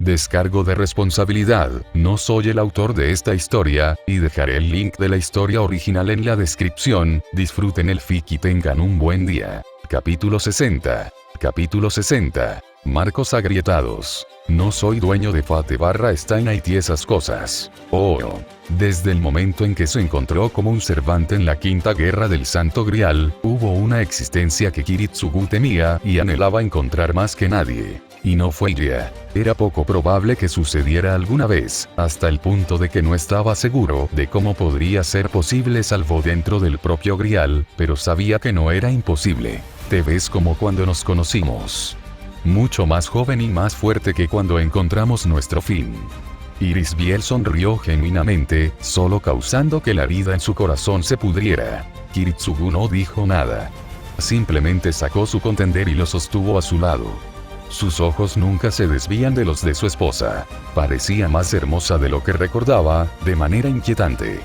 Descargo de responsabilidad, no soy el autor de esta historia, y dejaré el link de la historia original en la descripción. Disfruten el fic y tengan un buen día. Capítulo 60. Capítulo 60. Marcos agrietados. No soy dueño de Fate / Steinite y esas cosas. Oh. Desde el momento en que se encontró como un Cervante en la quinta guerra del Santo Grial, hubo una existencia que Kiritsugu temía y anhelaba encontrar más que nadie. Y no fue ella. Era poco probable que sucediera alguna vez, hasta el punto de que no estaba seguro de cómo podría ser posible salvo dentro del propio Grial, pero sabía que no era imposible. Te ves como cuando nos conocimos. Mucho más joven y más fuerte que cuando encontramos nuestro fin. Irisbiel sonrió genuinamente, solo causando que la herida en su corazón se pudriera. Kiritsugu no dijo nada. Simplemente sacó su contender y lo sostuvo a su lado. Sus ojos nunca se desvían de los de su esposa. Parecía más hermosa de lo que recordaba, de manera inquietante.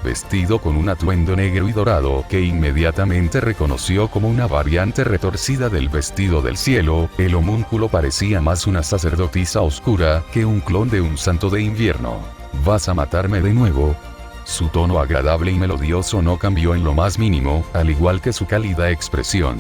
Vestido con un atuendo negro y dorado que inmediatamente reconoció como una variante retorcida del vestido del cielo, el homúnculo parecía más una sacerdotisa oscura que un clon de un santo de invierno. ¿Vas a matarme de nuevo? Su tono agradable y melodioso no cambió en lo más mínimo, al igual que su cálida expresión.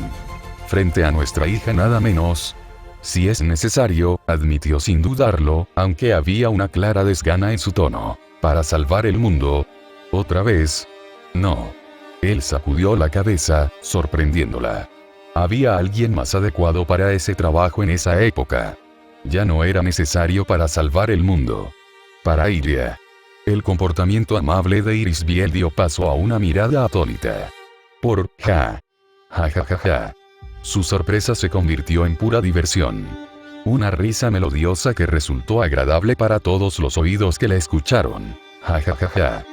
Frente a nuestra hija nada menos. Si es necesario, admitió sin dudarlo, aunque había una clara desgana en su tono. Para salvar el mundo. ¿Otra vez? No. Él sacudió la cabeza, sorprendiéndola. Había alguien más adecuado para ese trabajo en esa época. Ya no era necesario para salvar el mundo. Para ella. El comportamiento amable de Irisbiel dio paso a una mirada atónita. Ja. Ja ja ja ja. Su sorpresa se convirtió en pura diversión. Una risa melodiosa que resultó agradable para todos los oídos que la escucharon. Ja ja ja ja.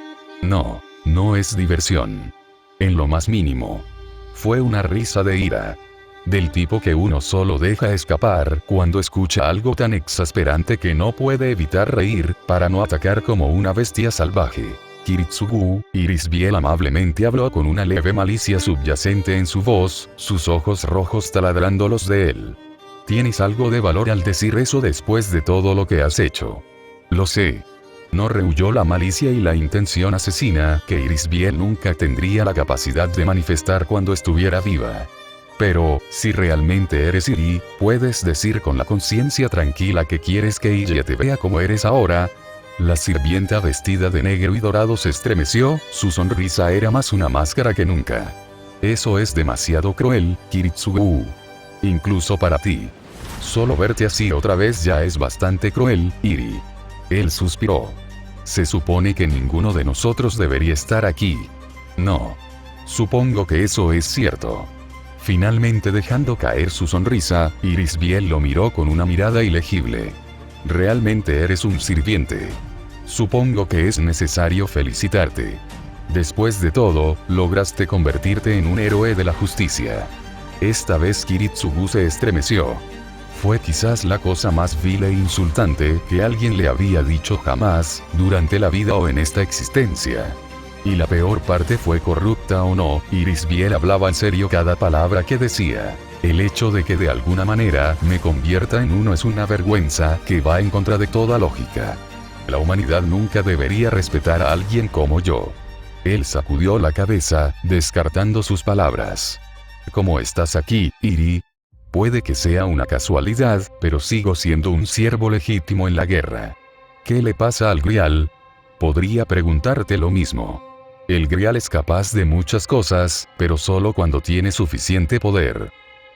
No, no es diversión. En lo más mínimo. Fue una risa de ira. Del tipo que uno solo deja escapar cuando escucha algo tan exasperante que no puede evitar reír, para no atacar como una bestia salvaje. Kiritsugu, Irisbiel amablemente habló con una leve malicia subyacente en su voz, sus ojos rojos taladrando los de él. Tienes algo de valor al decir eso después de todo lo que has hecho. Lo sé. No rehuyó la malicia y la intención asesina que Irisbiel nunca tendría la capacidad de manifestar cuando estuviera viva. Pero, si realmente eres Iri, puedes decir con la conciencia tranquila que quieres que ella te vea como eres ahora. La sirvienta vestida de negro y dorado se estremeció, su sonrisa era más una máscara que nunca. Eso es demasiado cruel, Kiritsugu. Incluso para ti. Solo verte así otra vez ya es bastante cruel, Iri. Él suspiró. Se supone que ninguno de nosotros debería estar aquí. No. Supongo que eso es cierto. Finalmente dejando caer su sonrisa, Irisbiel lo miró con una mirada ilegible. Realmente eres un sirviente. Supongo que es necesario felicitarte. Después de todo, lograste convertirte en un héroe de la justicia. Esta vez Kiritsugu se estremeció. Fue quizás la cosa más vil e insultante que alguien le había dicho jamás, durante la vida o en esta existencia. Y la peor parte fue corrupta o no, Irisbiel hablaba en serio cada palabra que decía. El hecho de que de alguna manera me convierta en uno es una vergüenza que va en contra de toda lógica. La humanidad nunca debería respetar a alguien como yo. Él sacudió la cabeza, descartando sus palabras. ¿Cómo estás aquí, Iri? Puede que sea una casualidad, pero sigo siendo un siervo legítimo en la guerra. ¿Qué le pasa al Grial? Podría preguntarte lo mismo. El Grial es capaz de muchas cosas, pero solo cuando tiene suficiente poder.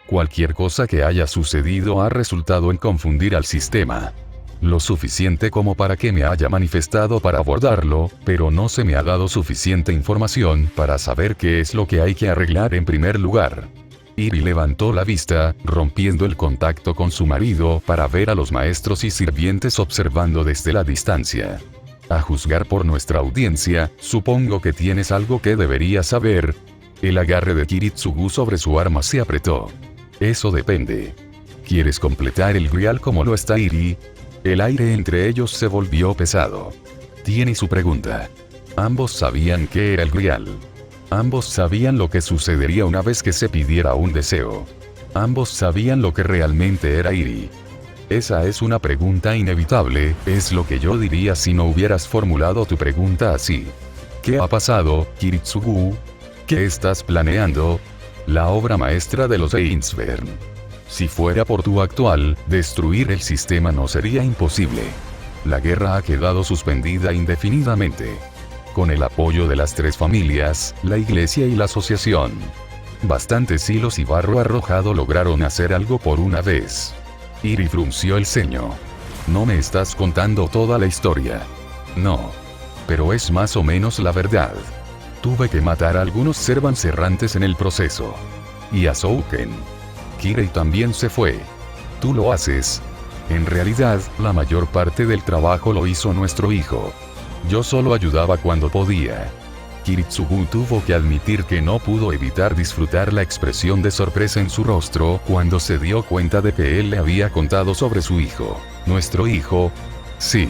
Cualquier cosa que haya sucedido ha resultado en confundir al sistema. Lo suficiente como para que me haya manifestado para abordarlo, pero no se me ha dado suficiente información para saber qué es lo que hay que arreglar en primer lugar. Iri levantó la vista, rompiendo el contacto con su marido para ver a los maestros y sirvientes observando desde la distancia. A juzgar por nuestra audiencia, supongo que tienes algo que deberías saber. El agarre de Kiritsugu sobre su arma se apretó. Eso depende. ¿Quieres completar el Grial como lo está Iri? El aire entre ellos se volvió pesado. Tiene su pregunta. Ambos sabían qué era el Grial. Ambos sabían lo que sucedería una vez que se pidiera un deseo. Ambos sabían lo que realmente era Iri. Esa es una pregunta inevitable, es lo que yo diría si no hubieras formulado tu pregunta así. ¿Qué ha pasado, Kiritsugu? ¿Qué estás planeando? La obra maestra de los Ainsburn. Si fuera por tu actual, destruir el sistema no sería imposible. La guerra ha quedado suspendida indefinidamente. Con el apoyo de las 3 familias, la iglesia y la asociación. Bastantes hilos y barro arrojado lograron hacer algo por una vez. Iri frunció el ceño. No me estás contando toda la historia. No. Pero es más o menos la verdad. Tuve que matar a algunos servants errantes en el proceso. Y a Souken. Kirei también se fue. Tú lo haces. En realidad, la mayor parte del trabajo lo hizo nuestro hijo. Yo solo ayudaba cuando podía. Kiritsugu tuvo que admitir que no pudo evitar disfrutar la expresión de sorpresa en su rostro cuando se dio cuenta de que él le había contado sobre su hijo. ¿Nuestro hijo? Sí.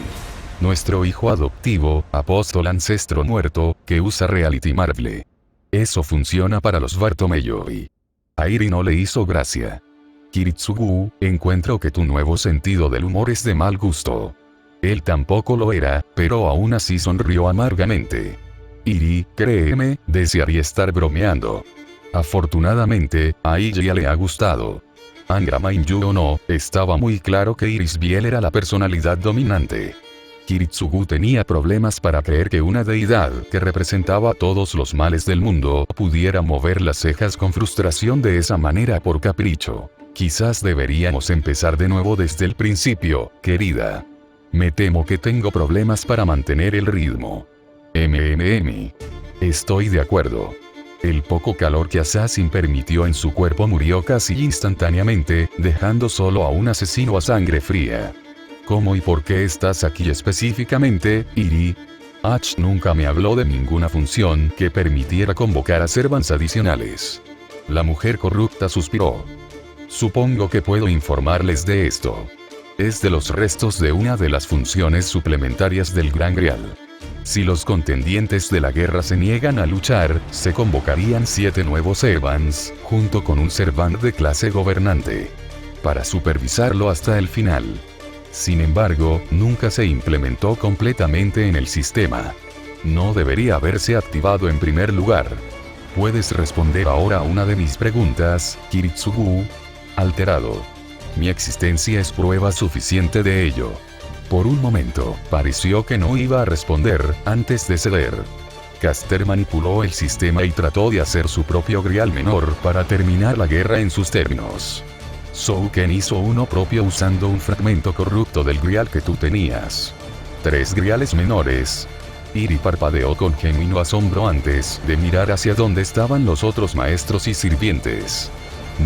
Nuestro hijo adoptivo, apóstol ancestro muerto, que usa Reality Marble. Eso funciona para los Bartomeyoi. A Iri no le hizo gracia. Kiritsugu, encuentro que tu nuevo sentido del humor es de mal gusto. Él tampoco lo era, pero aún así sonrió amargamente. Iri, créeme, desearía estar bromeando. Afortunadamente, a ella le ha gustado. Angra Mainyu o no, estaba muy claro que Iris Biel era la personalidad dominante. Kiritsugu tenía problemas para creer que una deidad que representaba todos los males del mundo pudiera mover las cejas con frustración de esa manera por capricho. Quizás deberíamos empezar de nuevo desde el principio, querida. Me temo que tengo problemas para mantener el ritmo. Estoy de acuerdo. El poco calor que Assassin permitió en su cuerpo murió casi instantáneamente, dejando solo a un asesino a sangre fría. ¿Cómo y por qué estás aquí específicamente, Iri? Ash nunca me habló de ninguna función que permitiera convocar a servants adicionales. La mujer corrupta suspiró. Supongo que puedo informarles de esto. Es de los restos de una de las funciones suplementarias del Gran Grial. Si los contendientes de la guerra se niegan a luchar, se convocarían 7 nuevos servants, junto con un servant de clase gobernante, para supervisarlo hasta el final. Sin embargo, nunca se implementó completamente en el sistema. No debería haberse activado en primer lugar. ¿Puedes responder ahora a una de mis preguntas, Kiritsugu? Alterado. Mi existencia es prueba suficiente de ello. Por un momento, pareció que no iba a responder, antes de ceder. Caster manipuló el sistema y trató de hacer su propio grial menor para terminar la guerra en sus términos. Souken hizo uno propio usando un fragmento corrupto del grial que tú tenías. 3 griales menores. Iri parpadeó con genuino asombro antes de mirar hacia donde estaban los otros maestros y sirvientes.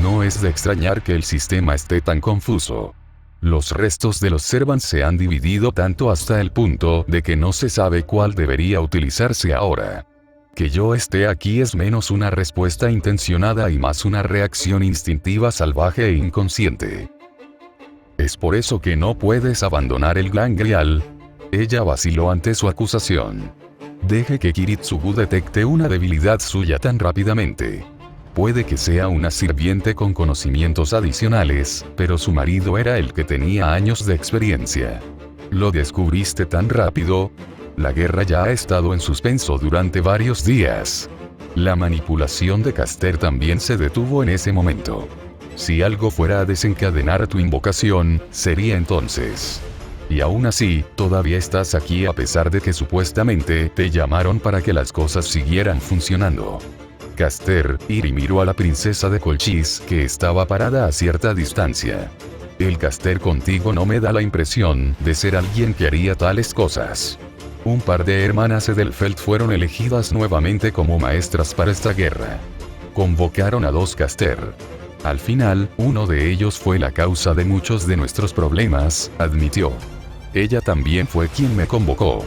No es de extrañar que el sistema esté tan confuso. Los restos de los servants se han dividido tanto hasta el punto de que no se sabe cuál debería utilizarse ahora. Que yo esté aquí es menos una respuesta intencionada y más una reacción instintiva salvaje e inconsciente. ¿Es por eso que no puedes abandonar el Gran Grial? Ella vaciló ante su acusación. Deje que Kiritsugu detecte una debilidad suya tan rápidamente. Puede que sea una sirviente con conocimientos adicionales, pero su marido era el que tenía años de experiencia. ¿Lo descubriste tan rápido? La guerra ya ha estado en suspenso durante varios días. La manipulación de Caster también se detuvo en ese momento. Si algo fuera a desencadenar tu invocación, sería entonces. Y aún así, todavía estás aquí a pesar de que supuestamente te llamaron para que las cosas siguieran funcionando. Caster, Iri miró a la princesa de Colchis que estaba parada a cierta distancia. El Caster contigo no me da la impresión de ser alguien que haría tales cosas. Un par de hermanas Edelfeld fueron elegidas nuevamente como maestras para esta guerra. Convocaron a 2 Caster. Al final, uno de ellos fue la causa de muchos de nuestros problemas, admitió. Ella también fue quien me convocó.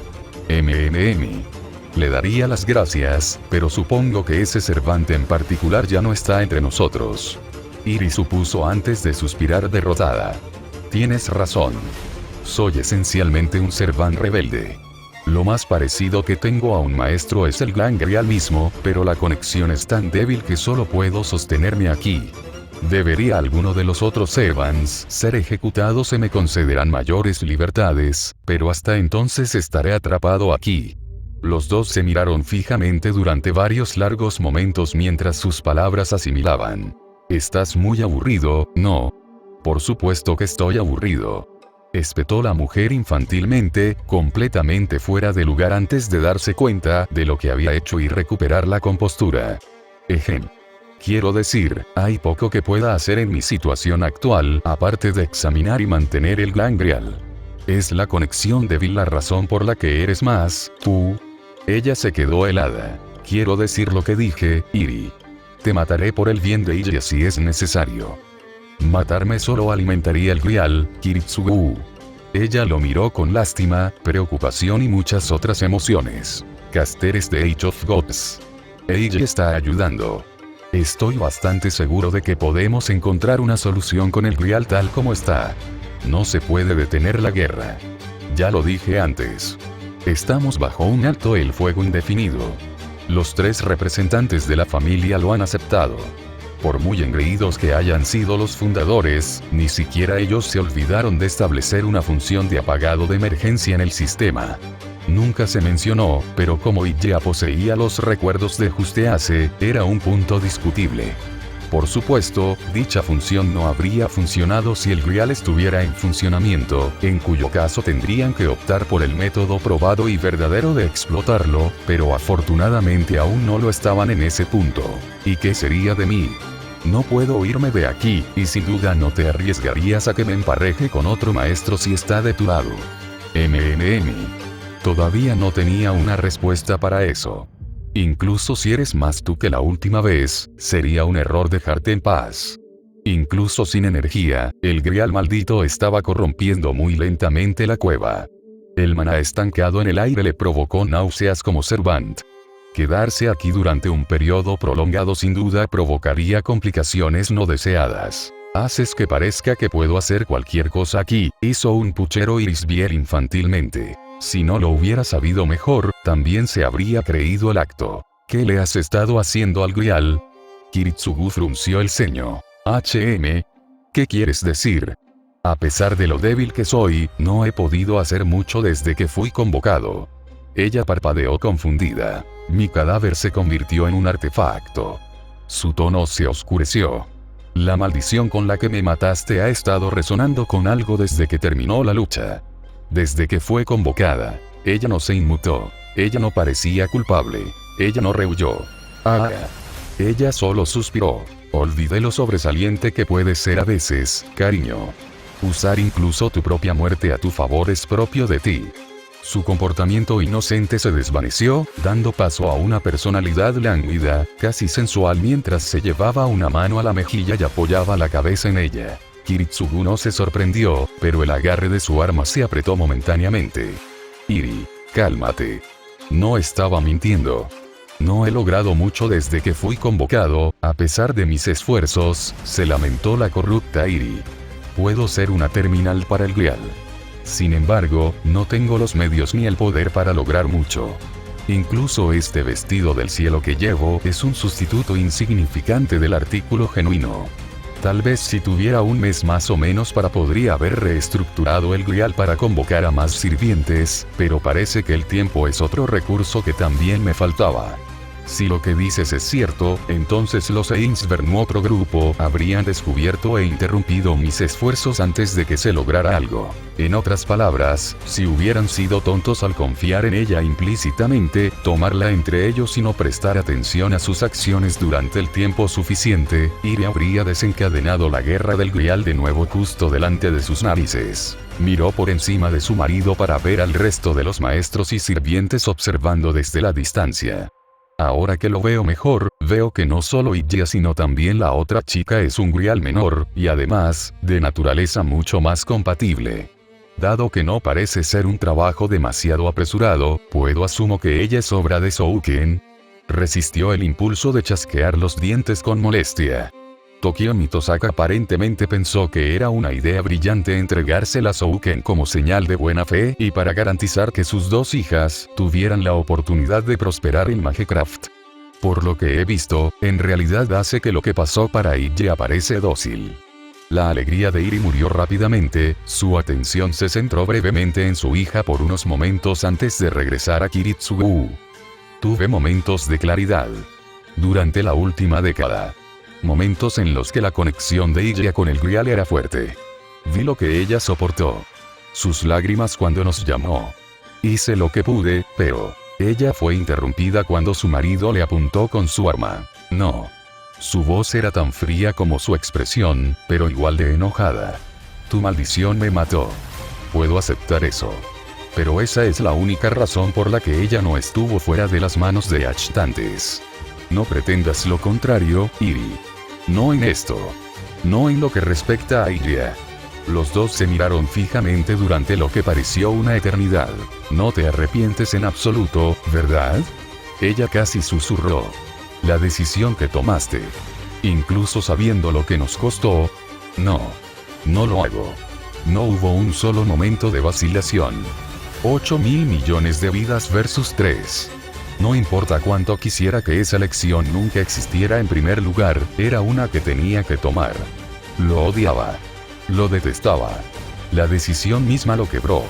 Le daría las gracias, pero supongo que ese servante en particular ya no está entre nosotros. Iri supuso antes de suspirar derrotada. Tienes razón. Soy esencialmente un servant rebelde. Lo más parecido que tengo a un maestro es el Gran Grial mismo, pero la conexión es tan débil que solo puedo sostenerme aquí. ¿Debería alguno de los otros Evans ser ejecutado? Se me concederán mayores libertades, pero hasta entonces estaré atrapado aquí. Los dos se miraron fijamente durante varios largos momentos mientras sus palabras asimilaban. «Estás muy aburrido, ¿no?» «Por supuesto que estoy aburrido», espetó la mujer infantilmente, completamente fuera de lugar antes de darse cuenta de lo que había hecho y recuperar la compostura. «Ejem. Quiero decir, hay poco que pueda hacer en mi situación actual, aparte de examinar y mantener el Gran Grial. Es la conexión débil la razón por la que eres más, tú». Ella se quedó helada. «Quiero decir lo que dije, Iri. Te mataré por el bien de ella si es necesario». «Matarme solo alimentaría el Grial, Kiritsugu». Ella lo miró con lástima, preocupación y muchas otras emociones. «Casteres de Age of Gods. Ella está ayudando. Estoy bastante seguro de que podemos encontrar una solución con el Grial tal como está. No se puede detener la guerra. Ya lo dije antes. Estamos bajo un alto el fuego indefinido. Los 3 representantes de la familia lo han aceptado. Por muy engreídos que hayan sido los fundadores, ni siquiera ellos se olvidaron de establecer una función de apagado de emergencia en el sistema. Nunca se mencionó, pero como Illa poseía los recuerdos de Justeace, era un punto discutible. Por supuesto, dicha función no habría funcionado si el Grial estuviera en funcionamiento, en cuyo caso tendrían que optar por el método probado y verdadero de explotarlo, pero afortunadamente aún no lo estaban en ese punto. ¿Y qué sería de mí? No puedo irme de aquí, y sin duda no te arriesgarías a que me empareje con otro maestro si está de tu lado. Todavía no tenía una respuesta para eso. Incluso si eres más tú que la última vez, sería un error dejarte en paz. Incluso sin energía, el Grial maldito estaba corrompiendo muy lentamente la cueva. El maná estancado en el aire le provocó náuseas como Servant. Quedarse aquí durante un periodo prolongado sin duda provocaría complicaciones no deseadas. «Haces que parezca que puedo hacer cualquier cosa aquí», hizo un puchero Irisbier infantilmente. Si no lo hubiera sabido mejor, también se habría creído el acto. «¿Qué le has estado haciendo al Grial?» Kiritsugu frunció el ceño. ¿Qué quieres decir? A pesar de lo débil que soy, no he podido hacer mucho desde que fui convocado. Ella parpadeó confundida. Mi cadáver se convirtió en un artefacto. Su tono se oscureció. La maldición con la que me mataste ha estado resonando con algo desde que terminó la lucha. Desde que fue convocada. Ella no se inmutó. Ella no parecía culpable. Ella no rehuyó. Ella solo suspiró. Olvidé lo sobresaliente que puede ser a veces, cariño. Usar incluso tu propia muerte a tu favor es propio de ti. Su comportamiento inocente se desvaneció, dando paso a una personalidad lánguida, casi sensual mientras se llevaba una mano a la mejilla y apoyaba la cabeza en ella. Kiritsugu no se sorprendió, pero el agarre de su arma se apretó momentáneamente. Iri, cálmate. No estaba mintiendo. No he logrado mucho desde que fui convocado, a pesar de mis esfuerzos, se lamentó la corrupta Iri. Puedo ser una terminal para el Grial. Sin embargo, no tengo los medios ni el poder para lograr mucho. Incluso este vestido del cielo que llevo es un sustituto insignificante del artículo genuino. Tal vez si tuviera un mes más o menos podría haber reestructurado el Grial para convocar a más sirvientes, pero parece que el tiempo es otro recurso que también me faltaba. Si lo que dices es cierto, entonces los Ainsvern u otro grupo habrían descubierto e interrumpido mis esfuerzos antes de que se lograra algo. En otras palabras, si hubieran sido tontos al confiar en ella implícitamente, tomarla entre ellos y no prestar atención a sus acciones durante el tiempo suficiente, Iri habría desencadenado la guerra del Grial de nuevo justo delante de sus narices. Miró por encima de su marido para ver al resto de los maestros y sirvientes observando desde la distancia. Ahora que lo veo mejor, veo que no solo Illa sino también la otra chica es un Grial menor, y además, de naturaleza mucho más compatible. Dado que no parece ser un trabajo demasiado apresurado, ¿puedo asumo que ella es obra de Souken? Resistió el impulso de chasquear los dientes con molestia. Tokio Mitosaka aparentemente pensó que era una idea brillante entregársela a Souken como señal de buena fe y para garantizar que sus dos hijas tuvieran la oportunidad de prosperar en Magecraft. Por lo que he visto, en realidad hace que lo que pasó para Ige parece dócil. La alegría de Iri murió rápidamente, su atención se centró brevemente en su hija por unos momentos antes de regresar a Kiritsugu. Tuve momentos de claridad. Durante la última década. Momentos en los que la conexión de Ige con el Grial era fuerte. Vi lo que ella soportó. Sus lágrimas cuando nos llamó. Hice lo que pude, pero ella fue interrumpida cuando su marido le apuntó con su arma. No. Su voz era tan fría como su expresión, pero igual de enojada. Tu maldición me mató. Puedo aceptar eso. Pero esa es la única razón por la que ella no estuvo fuera de las manos de Ashtantes. No pretendas lo contrario, Iri. No en esto. No en lo que respecta a Iria. Los dos se miraron fijamente durante lo que pareció una eternidad. No te arrepientes en absoluto, ¿verdad? Ella casi susurró. La decisión que tomaste. Incluso sabiendo lo que nos costó. No. No lo hago. No hubo un solo momento de vacilación. 8.000 millones de vidas versus 3. No importa cuánto quisiera que esa elección nunca existiera en primer lugar, era una que tenía que tomar. Lo odiaba. Lo detestaba. La decisión misma lo quebró.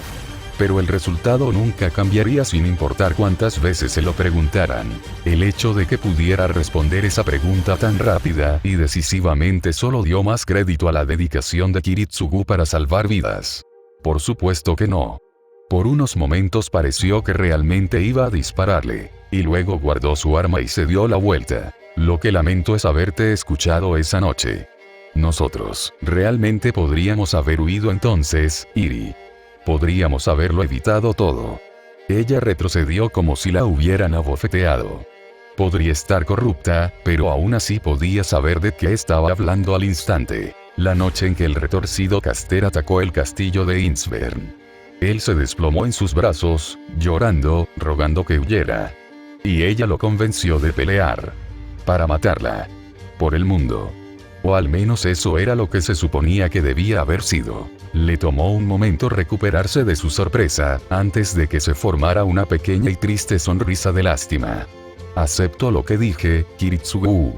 Pero el resultado nunca cambiaría sin importar cuántas veces se lo preguntaran. El hecho de que pudiera responder esa pregunta tan rápida y decisivamente solo dio más crédito a la dedicación de Kiritsugu para salvar vidas. Por supuesto que no. Por unos momentos pareció que realmente iba a dispararle, y luego guardó su arma y se dio la vuelta. Lo que lamento es haberte escuchado esa noche. Nosotros, realmente podríamos haber huido entonces, Iri. Podríamos haberlo evitado todo. Ella retrocedió como si la hubieran abofeteado. Podría estar corrupta, pero aún así podía saber de qué estaba hablando al instante. La noche en que el retorcido Caster atacó el castillo de Innsbern. Él se desplomó en sus brazos, llorando, rogando que huyera. Y ella lo convenció de pelear. Para matarla. Por el mundo. O al menos eso era lo que se suponía que debía haber sido. Le tomó un momento recuperarse de su sorpresa, antes de que se formara una pequeña y triste sonrisa de lástima. Acepto lo que dije, Kiritsugu.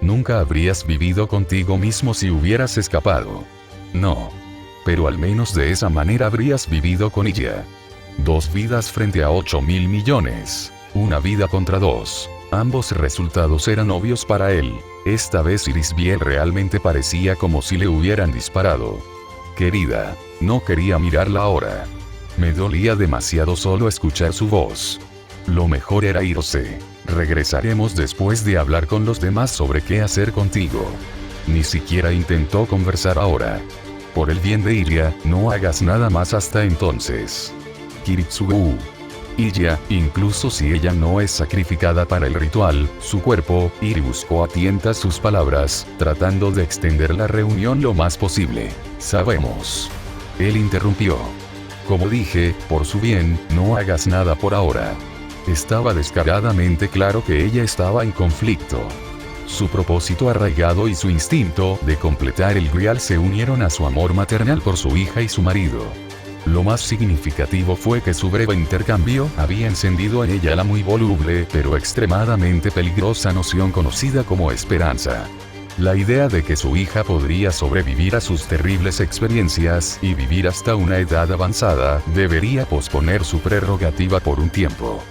Nunca habrías vivido contigo mismo si hubieras escapado. No. Pero al menos de esa manera habrías vivido con ella. 2 vidas frente a 8.000 millones. Una vida contra 2. Ambos resultados eran obvios para él. Esta vez Irisbiel realmente parecía como si le hubieran disparado. Querida, no quería mirarla ahora. Me dolía demasiado solo escuchar su voz. Lo mejor era irse. Regresaremos después de hablar con los demás sobre qué hacer contigo. Ni siquiera intentó conversar ahora. Por el bien de Iria, no hagas nada más hasta entonces. Kiritsugu. Iria, incluso si ella no es sacrificada para el ritual, su cuerpo, Iri buscó a tientas sus palabras, tratando de extender la reunión lo más posible. Sabemos. Él interrumpió. Como dije, por su bien, no hagas nada por ahora. Estaba descaradamente claro que ella estaba en conflicto. Su propósito arraigado y su instinto de completar el Grial se unieron a su amor maternal por su hija y su marido. Lo más significativo fue que su breve intercambio había encendido en ella la muy voluble pero extremadamente peligrosa noción conocida como esperanza. La idea de que su hija podría sobrevivir a sus terribles experiencias y vivir hasta una edad avanzada debería posponer su prerrogativa por un tiempo.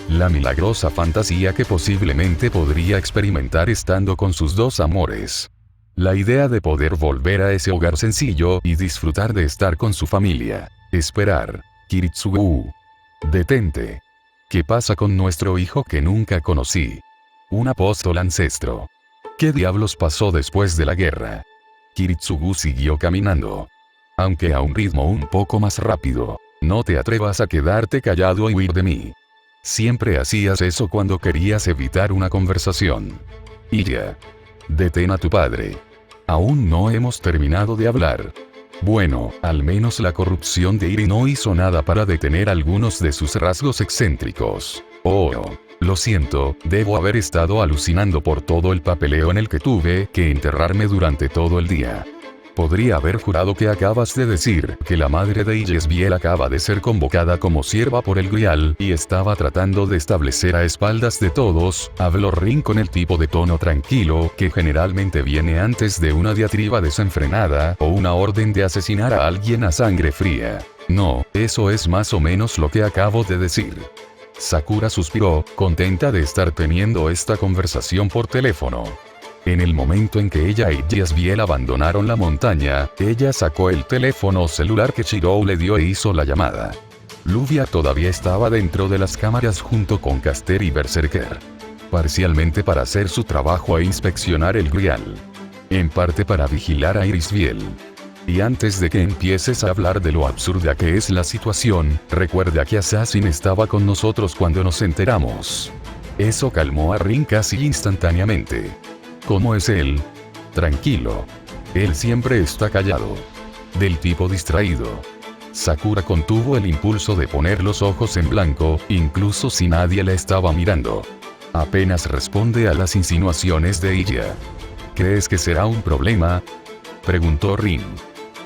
La milagrosa fantasía que posiblemente podría experimentar estando con sus 2 amores. La idea de poder volver a ese hogar sencillo y disfrutar de estar con su familia. Esperar. Kiritsugu. Detente. ¿Qué pasa con nuestro hijo que nunca conocí? Un apóstol ancestro. ¿Qué diablos pasó después de la guerra? Kiritsugu siguió caminando. Aunque a un ritmo un poco más rápido. No te atrevas a quedarte callado y huir de mí. Siempre hacías eso cuando querías evitar una conversación. Iria. Detén a tu padre. Aún no hemos terminado de hablar. Bueno, al menos la corrupción de Iri no hizo nada para detener algunos de sus rasgos excéntricos. Oh, lo siento, debo haber estado alucinando por todo el papeleo en el que tuve que enterrarme durante todo el día. Podría haber jurado que acabas de decir que la madre de Yesbiel acaba de ser convocada como sierva por el Grial y estaba tratando de establecer a espaldas de todos, habló Rin con el tipo de tono tranquilo que generalmente viene antes de una diatriba desenfrenada o una orden de asesinar a alguien a sangre fría. No, eso es más o menos lo que acabo de decir. Sakura suspiró, contenta de estar teniendo esta conversación por teléfono. En el momento en que ella y Yesbiel abandonaron la montaña, ella sacó el teléfono celular que Shirou le dio e hizo la llamada. Luvia todavía estaba dentro de las cámaras junto con Caster y Berserker. Parcialmente para hacer su trabajo e inspeccionar el Grial. En parte para vigilar a Irisbiel. Y antes de que empieces a hablar de lo absurda que es la situación, recuerda que Assassin estaba con nosotros cuando nos enteramos. Eso calmó a Rin casi instantáneamente. ¿Cómo es él? Tranquilo. Él siempre está callado. Del tipo distraído. Sakura contuvo el impulso de poner los ojos en blanco, incluso si nadie le estaba mirando. Apenas responde a las insinuaciones de ella. ¿Crees que será un problema? Preguntó Rin.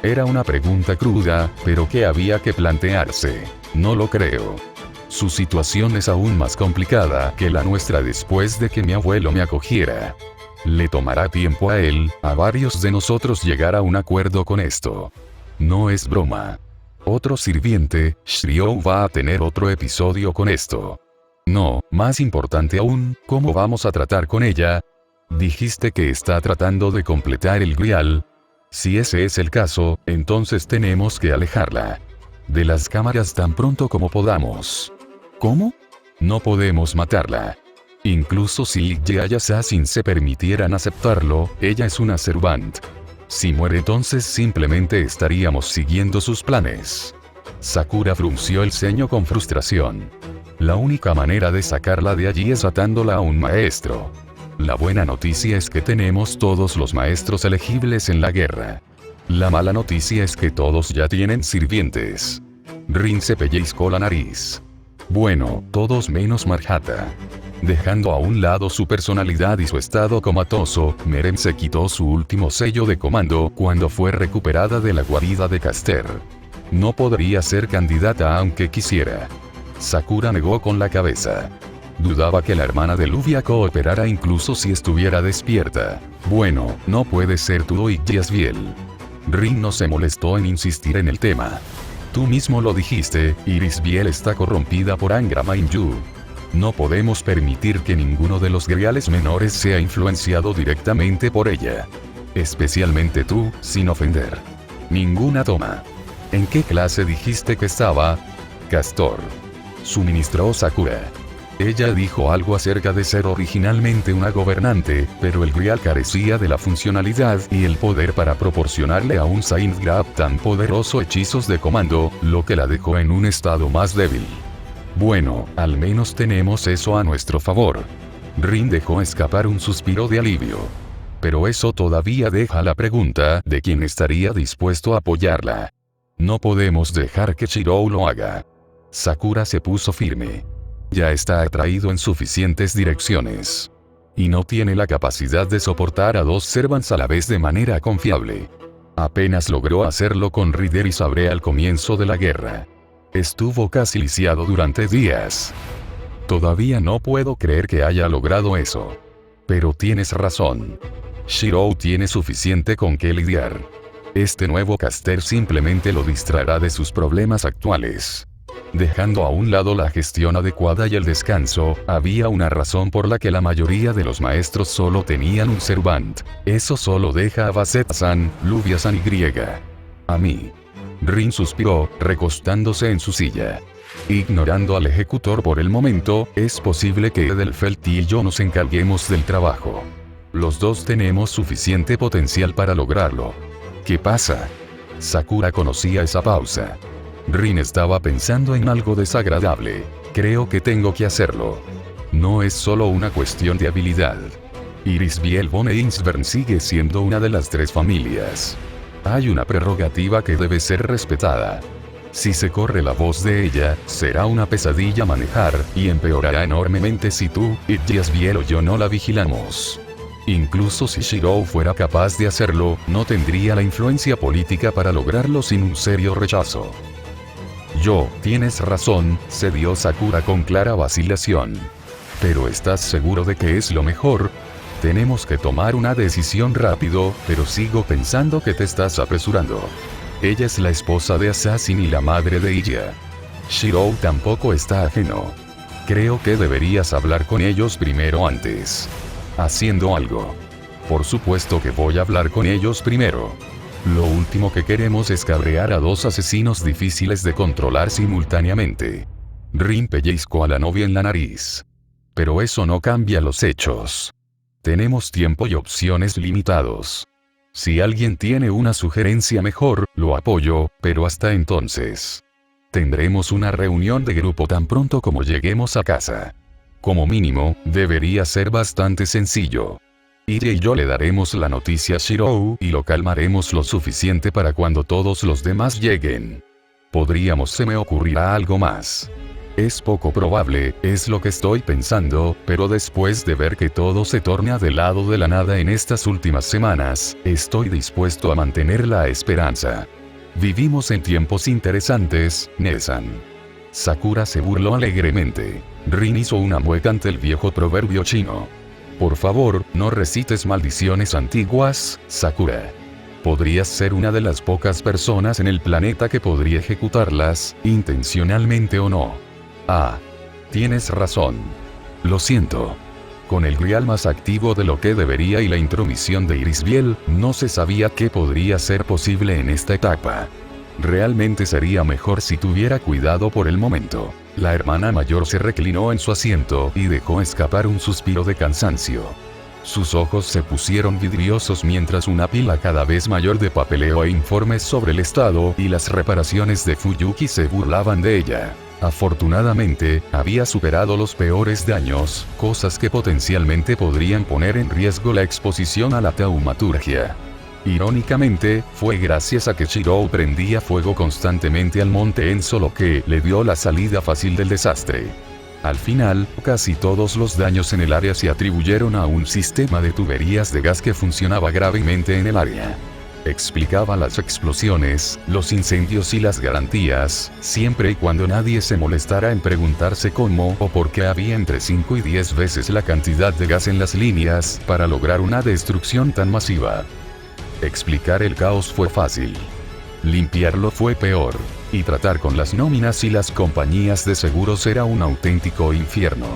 Era una pregunta cruda, pero que había que plantearse. No lo creo. Su situación es aún más complicada que la nuestra después de que mi abuelo me acogiera. Le tomará tiempo a él, a varios de nosotros llegar a un acuerdo con esto. No es broma. Otro sirviente, Shirou va a tener otro episodio con esto. No, más importante aún, ¿cómo vamos a tratar con ella? Dijiste que está tratando de completar el Grial. Si ese es el caso, entonces tenemos que alejarla de las cámaras tan pronto como podamos. ¿Cómo? No podemos matarla. Incluso si Ija y Assassin se permitieran aceptarlo, ella es una servant. Si muere entonces simplemente estaríamos siguiendo sus planes. Sakura frunció el ceño con frustración. La única manera de sacarla de allí es atándola a un maestro. La buena noticia es que tenemos todos los maestros elegibles en la guerra. La mala noticia es que todos ya tienen sirvientes. Rin se pellizcó la nariz. Bueno, todos menos Marjata. Dejando a un lado su personalidad y su estado comatoso, Merem se quitó su último sello de comando cuando fue recuperada de la guarida de Caster. No podría ser candidata aunque quisiera. Sakura negó con la cabeza. Dudaba que la hermana de Luvia cooperara incluso si estuviera despierta. Bueno, no puede ser tú y Yesbiel. Rin no se molestó en insistir en el tema. Tú mismo lo dijiste, Irisbiel está corrompida por Angra Mainyu. No podemos permitir que ninguno de los griales menores sea influenciado directamente por ella. Especialmente tú, sin ofender. Ninguna toma. ¿En qué clase dijiste que estaba? Castor. Suministró Sakura. Ella dijo algo acerca de ser originalmente una gobernante, pero el Grial carecía de la funcionalidad y el poder para proporcionarle a un Saint Grab tan poderoso hechizos de comando, lo que la dejó en un estado más débil. Bueno, al menos tenemos eso a nuestro favor. Rin dejó escapar un suspiro de alivio. Pero eso todavía deja la pregunta de quién estaría dispuesto a apoyarla. No podemos dejar que Shirou lo haga. Sakura se puso firme. Ya está atraído en suficientes direcciones. Y no tiene la capacidad de soportar a dos servants a la vez de manera confiable. Apenas logró hacerlo con Rider y Sabre al comienzo de la guerra. Estuvo casi lisiado durante días. Todavía no puedo creer que haya logrado eso. Pero tienes razón. Shirou tiene suficiente con qué lidiar. Este nuevo caster simplemente lo distraerá de sus problemas actuales. Dejando a un lado la gestión adecuada y el descanso, había una razón por la que la mayoría de los maestros solo tenían un servant. Eso solo deja a Basset-san, Luvia-san y Griega. A mí. Rin suspiró, recostándose en su silla. Ignorando al ejecutor por el momento, es posible que Edelfelt y yo nos encarguemos del trabajo. Los dos tenemos suficiente potencial para lograrlo. ¿Qué pasa? Sakura conocía esa pausa. Rin estaba pensando en algo desagradable. Creo que tengo que hacerlo. No es solo una cuestión de habilidad. Irisbiel von Einsvern sigue siendo una de las tres familias. Hay una prerrogativa que debe ser respetada. Si se corre la voz de ella, será una pesadilla manejar, y empeorará enormemente si tú, Irisbiel o yo no la vigilamos. Incluso si Shirou fuera capaz de hacerlo, no tendría la influencia política para lograrlo sin un serio rechazo. Tienes razón, cedió Sakura con clara vacilación. ¿Pero estás seguro de que es lo mejor? Tenemos que tomar una decisión rápido, pero sigo pensando que te estás apresurando. Ella es la esposa de Assassin y la madre de Iya. Shirou tampoco está ajeno. Creo que deberías hablar con ellos primero antes. Haciendo algo. Por supuesto que voy a hablar con ellos primero. Lo último que queremos es cabrear a dos asesinos difíciles de controlar simultáneamente. Rin pellizcó a la novia en la nariz. Pero eso no cambia los hechos. Tenemos tiempo y opciones limitados. Si alguien tiene una sugerencia mejor, lo apoyo, pero hasta entonces. Tendremos una reunión de grupo tan pronto como lleguemos a casa. Como mínimo, debería ser bastante sencillo. Ella y yo le daremos la noticia a Shirou y lo calmaremos lo suficiente para cuando todos los demás lleguen. Se me ocurrirá algo más. Es poco probable, es lo que estoy pensando, pero después de ver que todo se torna del lado de la nada en estas últimas semanas, estoy dispuesto a mantener la esperanza. Vivimos en tiempos interesantes, Nesan. Sakura se burló alegremente. Rin hizo una mueca ante el viejo proverbio chino. Por favor, no recites maldiciones antiguas, Sakura. Podrías ser una de las pocas personas en el planeta que podría ejecutarlas, intencionalmente o no. Tienes razón. Lo siento. Con el grial más activo de lo que debería y la intromisión de Irisbiel, no se sabía qué podría ser posible en esta etapa. Realmente sería mejor si tuviera cuidado por el momento. La hermana mayor se reclinó en su asiento y dejó escapar un suspiro de cansancio. Sus ojos se pusieron vidriosos mientras una pila cada vez mayor de papeleo e informes sobre el estado y las reparaciones de Fuyuki se burlaban de ella. Afortunadamente, había superado los peores daños, cosas que potencialmente podrían poner en riesgo la exposición a la taumaturgia. Irónicamente, fue gracias a que Shirou prendía fuego constantemente al monte Enso lo que le dio la salida fácil del desastre. Al final, casi todos los daños en el área se atribuyeron a un sistema de tuberías de gas que funcionaba gravemente en el área. Explicaba las explosiones, los incendios y las garantías, siempre y cuando nadie se molestara en preguntarse cómo o por qué había entre 5 y 10 veces la cantidad de gas en las líneas para lograr una destrucción tan masiva. Explicar el caos fue fácil. Limpiarlo fue peor. Y tratar con las nóminas y las compañías de seguros era un auténtico infierno.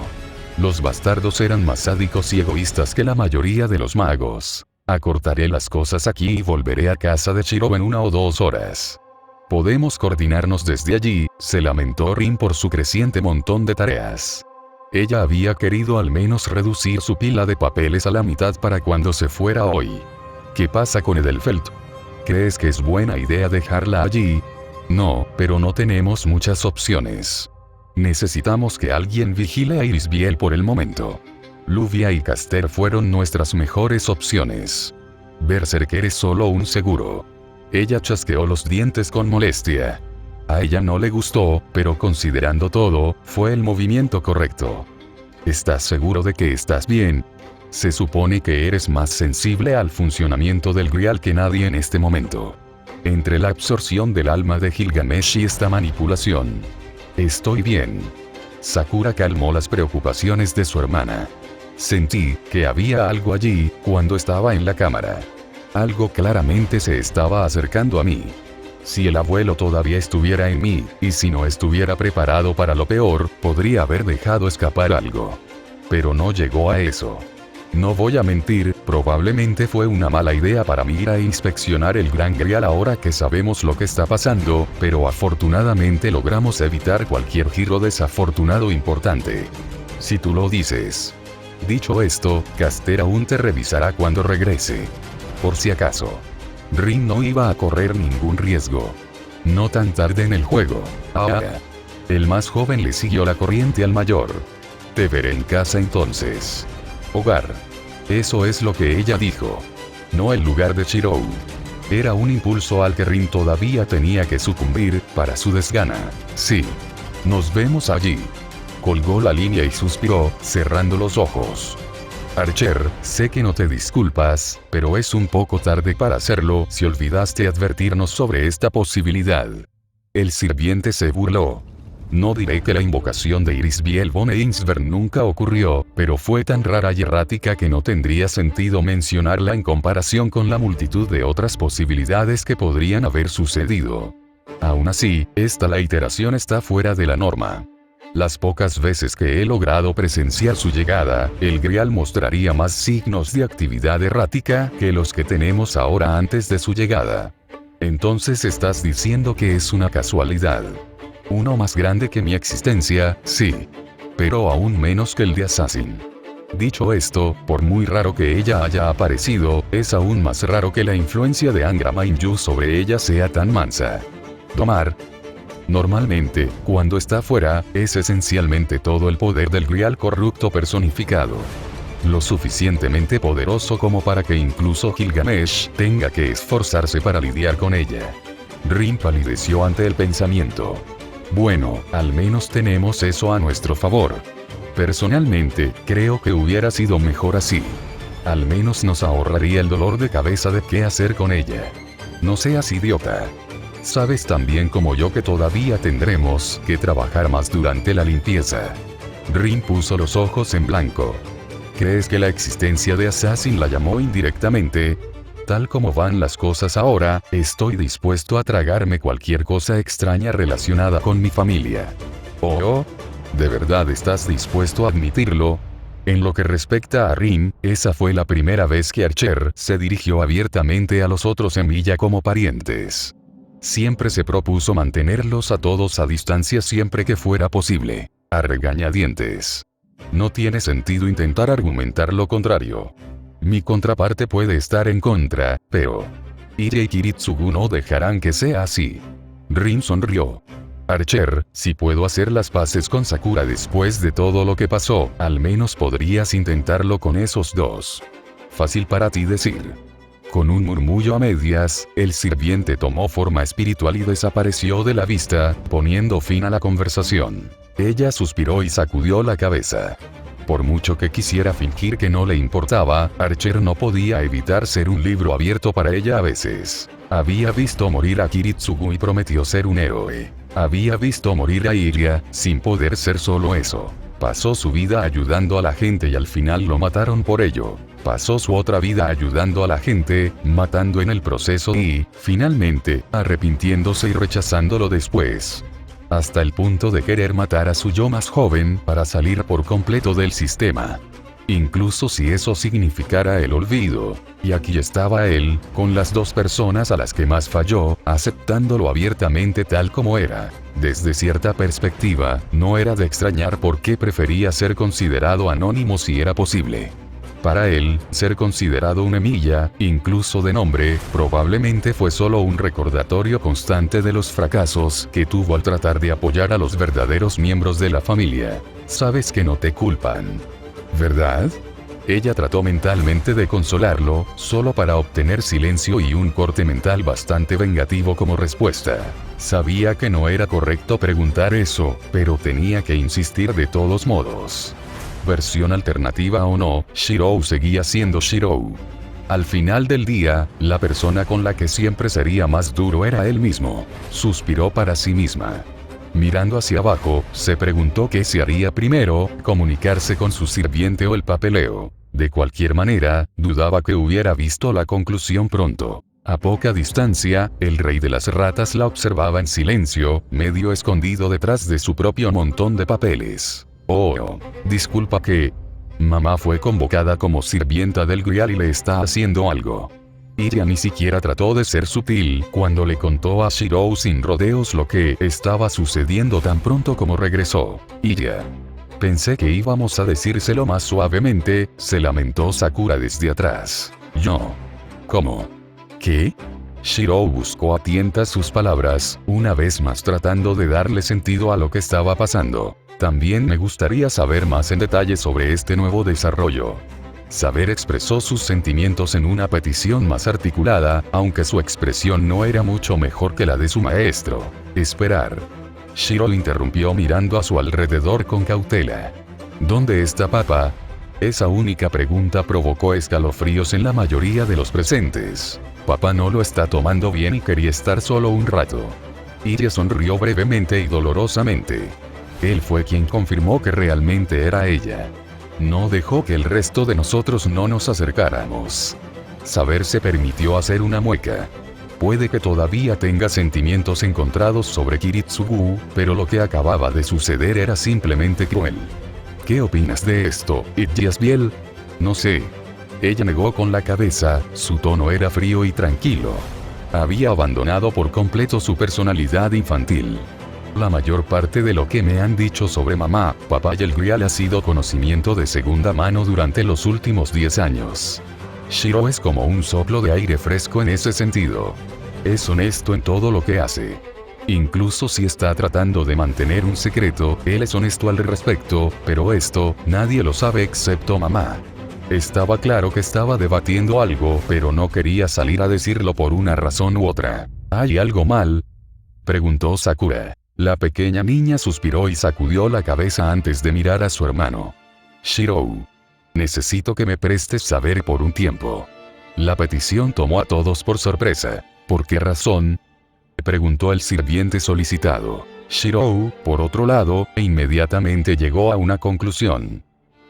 Los bastardos eran más sádicos y egoístas que la mayoría de los magos. Acortaré las cosas aquí y volveré a casa de Shirou en 1 o 2 horas. Podemos coordinarnos desde allí, se lamentó Rin por su creciente montón de tareas. Ella había querido al menos reducir su pila de papeles a la mitad para cuando se fuera hoy. ¿Qué pasa con Edelfelt? ¿Crees que es buena idea dejarla allí? No, pero no tenemos muchas opciones. Necesitamos que alguien vigile a Irisbiel por el momento. Luvia y Caster fueron nuestras mejores opciones. Berserker es solo un seguro. Ella chasqueó los dientes con molestia. A ella no le gustó, pero considerando todo, fue el movimiento correcto. ¿Estás seguro de que estás bien? Se supone que eres más sensible al funcionamiento del grial que nadie en este momento. Entre la absorción del alma de Gilgamesh y esta manipulación. Estoy bien. Sakura calmó las preocupaciones de su hermana. Sentí que había algo allí cuando estaba en la cámara. Algo claramente se estaba acercando a mí. Si el abuelo todavía estuviera en mí, y si no estuviera preparado para lo peor, podría haber dejado escapar algo. Pero no llegó a eso. No voy a mentir, probablemente fue una mala idea para mí ir a inspeccionar el Gran Grial ahora que sabemos lo que está pasando, pero afortunadamente logramos evitar cualquier giro desafortunado importante. Si tú lo dices. Dicho esto, Caster aún te revisará cuando regrese. Por si acaso. Rin no iba a correr ningún riesgo. No tan tarde en el juego. El más joven le siguió la corriente al mayor. Te veré en casa entonces. Hogar. Eso es lo que ella dijo. No el lugar de Shirou. Era un impulso al que Rin todavía tenía que sucumbir, para su desgana. Sí. Nos vemos allí. Colgó la línea y suspiró, cerrando los ojos. Archer, sé que no te disculpas, pero es un poco tarde para hacerlo si olvidaste advertirnos sobre esta posibilidad. El sirviente se burló. No diré que la invocación de Irisbiel von Einsberg nunca ocurrió, pero fue tan rara y errática que no tendría sentido mencionarla en comparación con la multitud de otras posibilidades que podrían haber sucedido. Aún así, la iteración está fuera de la norma. Las pocas veces que he logrado presenciar su llegada, el Grial mostraría más signos de actividad errática que los que tenemos ahora antes de su llegada. Entonces estás diciendo que es una casualidad. Uno más grande que mi existencia, sí. Pero aún menos que el de Assassin. Dicho esto, por muy raro que ella haya aparecido, es aún más raro que la influencia de Angra Mainyu sobre ella sea tan mansa. Tomar. Normalmente, cuando está fuera, es esencialmente todo el poder del Grial corrupto personificado. Lo suficientemente poderoso como para que incluso Gilgamesh tenga que esforzarse para lidiar con ella. Rin palideció ante el pensamiento. Bueno, al menos tenemos eso a nuestro favor. Personalmente, creo que hubiera sido mejor así. Al menos nos ahorraría el dolor de cabeza de qué hacer con ella. No seas idiota. Sabes tan bien como yo que todavía tendremos que trabajar más durante la limpieza. Rin puso los ojos en blanco. ¿Crees que la existencia de Assassin la llamó indirectamente? Tal como van las cosas ahora, estoy dispuesto a tragarme cualquier cosa extraña relacionada con mi familia. ¿Oh? ¿De verdad estás dispuesto a admitirlo? En lo que respecta a Rin, esa fue la primera vez que Archer se dirigió abiertamente a los otros en Villa como parientes. Siempre se propuso mantenerlos a todos a distancia siempre que fuera posible. A regañadientes. No tiene sentido intentar argumentar lo contrario. Mi contraparte puede estar en contra, pero Ire y Kiritsugu no dejarán que sea así. Rin sonrió. Archer, si puedo hacer las paces con Sakura después de todo lo que pasó, al menos podrías intentarlo con esos dos. Fácil para ti decir. Con un murmullo a medias, el sirviente tomó forma espiritual y desapareció de la vista, poniendo fin a la conversación. Ella suspiró y sacudió la cabeza. Por mucho que quisiera fingir que no le importaba, Archer no podía evitar ser un libro abierto para ella a veces. Había visto morir a Kiritsugu y prometió ser un héroe. Había visto morir a Iria, sin poder ser solo eso. Pasó su vida ayudando a la gente y al final lo mataron por ello. Pasó su otra vida ayudando a la gente, matando en el proceso y, finalmente, arrepintiéndose y rechazándolo después. Hasta el punto de querer matar a su yo más joven para salir por completo del sistema. Incluso si eso significara el olvido. Y aquí estaba él, con las dos personas a las que más falló, aceptándolo abiertamente tal como era. Desde cierta perspectiva, no era de extrañar por qué prefería ser considerado anónimo si era posible. Para él, ser considerado una Emilia, incluso de nombre, probablemente fue solo un recordatorio constante de los fracasos que tuvo al tratar de apoyar a los verdaderos miembros de la familia. Sabes que no te culpan. ¿Verdad? Ella trató mentalmente de consolarlo, solo para obtener silencio y un corte mental bastante vengativo como respuesta. Sabía que no era correcto preguntar eso, pero tenía que insistir de todos modos. Versión alternativa o no, Shirou seguía siendo Shirou. Al final del día, la persona con la que siempre sería más duro era él mismo. Suspiró para sí misma. Mirando hacia abajo, se preguntó qué se haría primero, comunicarse con su sirviente o el papeleo. De cualquier manera, dudaba que hubiera visto la conclusión pronto. A poca distancia, el rey de las ratas la observaba en silencio, medio escondido detrás de su propio montón de papeles. Oh, disculpa que... Mamá fue convocada como sirvienta del Grial y le está haciendo algo. Iria ni siquiera trató de ser sutil cuando le contó a Shirou sin rodeos lo que estaba sucediendo tan pronto como regresó. Iria. Pensé que íbamos a decírselo más suavemente, se lamentó Sakura desde atrás. Yo. ¿Cómo? ¿Qué? Shirou buscó a tientas sus palabras, una vez más tratando de darle sentido a lo que estaba pasando. También me gustaría saber más en detalle sobre este nuevo desarrollo. Saber expresó sus sentimientos en una petición más articulada, aunque su expresión no era mucho mejor que la de su maestro. Esperar. Shirou interrumpió mirando a su alrededor con cautela. ¿Dónde está papá? Esa única pregunta provocó escalofríos en la mayoría de los presentes. Papá no lo está tomando bien y quería estar solo un rato. Iria sonrió brevemente y dolorosamente. Él fue quien confirmó que realmente era ella. No dejó que el resto de nosotros no nos acercáramos. Saber se permitió hacer una mueca. Puede que todavía tenga sentimientos encontrados sobre Kiritsugu, pero lo que acababa de suceder era simplemente cruel. ¿Qué opinas de esto, Yasbiel? No sé. Ella negó con la cabeza, su tono era frío y tranquilo. Había abandonado por completo su personalidad infantil. La mayor parte de lo que me han dicho sobre mamá, papá y el real ha sido conocimiento de segunda mano durante los últimos 10 años. Shiro es como un soplo de aire fresco en ese sentido. Es honesto en todo lo que hace. Incluso si está tratando de mantener un secreto, él es honesto al respecto, pero esto, nadie lo sabe excepto mamá. Estaba claro que estaba debatiendo algo, pero no quería salir a decirlo por una razón u otra. ¿Hay algo mal?, preguntó Sakura. La pequeña niña suspiró y sacudió la cabeza antes de mirar a su hermano. Shiro. Necesito que me prestes saber por un tiempo. La petición tomó a todos por sorpresa. ¿Por qué razón?, preguntó el sirviente solicitado. Shiro, por otro lado, inmediatamente llegó a una conclusión.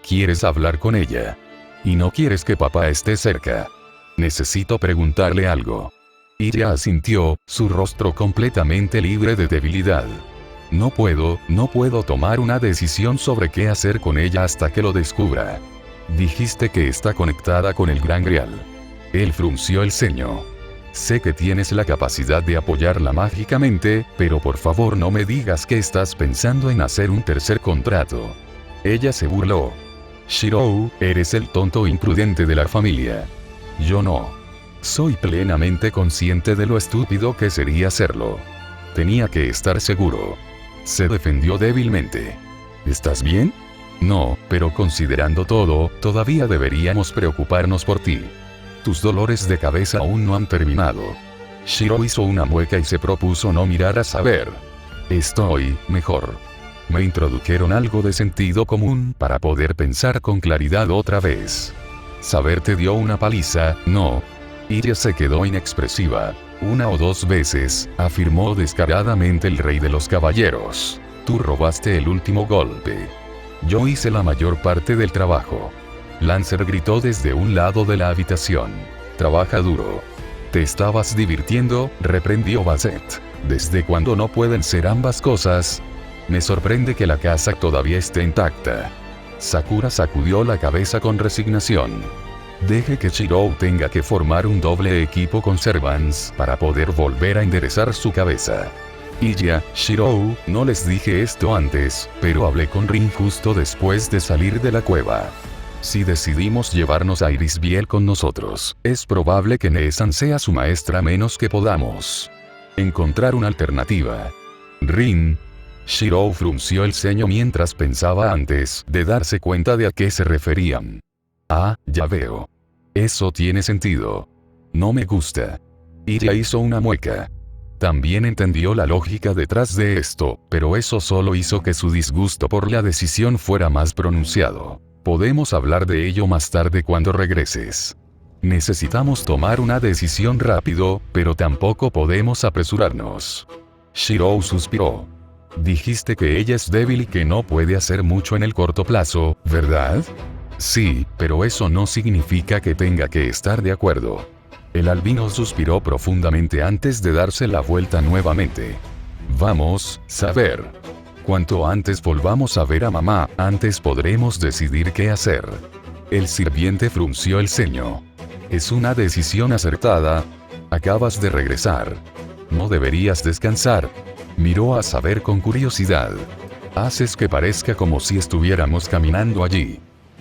¿Quieres hablar con ella? Y no quieres que papá esté cerca. Necesito preguntarle algo. Iria asintió, su rostro completamente libre de debilidad. No puedo tomar una decisión sobre qué hacer con ella hasta que lo descubra. Dijiste que está conectada con el Gran Grial. Él frunció el ceño. Sé que tienes la capacidad de apoyarla mágicamente, pero por favor no me digas que estás pensando en hacer un tercer contrato. Ella se burló. Shiro, eres el tonto imprudente de la familia. Yo no. Soy plenamente consciente de lo estúpido que sería hacerlo. Tenía que estar seguro. Se defendió débilmente. ¿Estás bien? No, pero considerando todo, todavía deberíamos preocuparnos por ti. Tus dolores de cabeza aún no han terminado. Shiro hizo una mueca y se propuso no mirar a saber. Estoy mejor. Me introdujeron algo de sentido común para poder pensar con claridad otra vez. Saber te dio una paliza, ¿no? Iria se quedó inexpresiva. Una o dos veces, afirmó descaradamente el rey de los caballeros. Tú robaste el último golpe. Yo hice la mayor parte del trabajo. Lancer gritó desde un lado de la habitación. Trabaja duro. ¿Te estabas divirtiendo?, reprendió Basset. ¿Desde cuándo no pueden ser ambas cosas? Me sorprende que la casa todavía esté intacta. Sakura sacudió la cabeza con resignación. Deje que Shiro tenga que formar un doble equipo con Servants para poder volver a enderezar su cabeza. Y ya, Shiro, no les dije esto antes, pero hablé con Rin justo después de salir de la cueva. Si decidimos llevarnos a Irisbiel con nosotros, es probable que Neesan sea su maestra a menos que podamos encontrar una alternativa. Rin. Shiro frunció el ceño mientras pensaba antes de darse cuenta de a qué se referían. Ah, ya veo. Eso tiene sentido. No me gusta. Iria hizo una mueca. También entendió la lógica detrás de esto, pero eso solo hizo que su disgusto por la decisión fuera más pronunciado. Podemos hablar de ello más tarde cuando regreses. Necesitamos tomar una decisión rápido, pero tampoco podemos apresurarnos. Shiro suspiró. Dijiste que ella es débil y que no puede hacer mucho en el corto plazo, ¿verdad? Sí, pero eso no significa que tenga que estar de acuerdo. El albino suspiró profundamente antes de darse la vuelta nuevamente. Vamos, saber. Cuanto antes volvamos a ver a mamá, antes podremos decidir qué hacer. El sirviente frunció el ceño. Es una decisión acertada. Acabas de regresar. ¿No deberías descansar? Miró a saber con curiosidad. Haces que parezca como si estuviéramos caminando allí.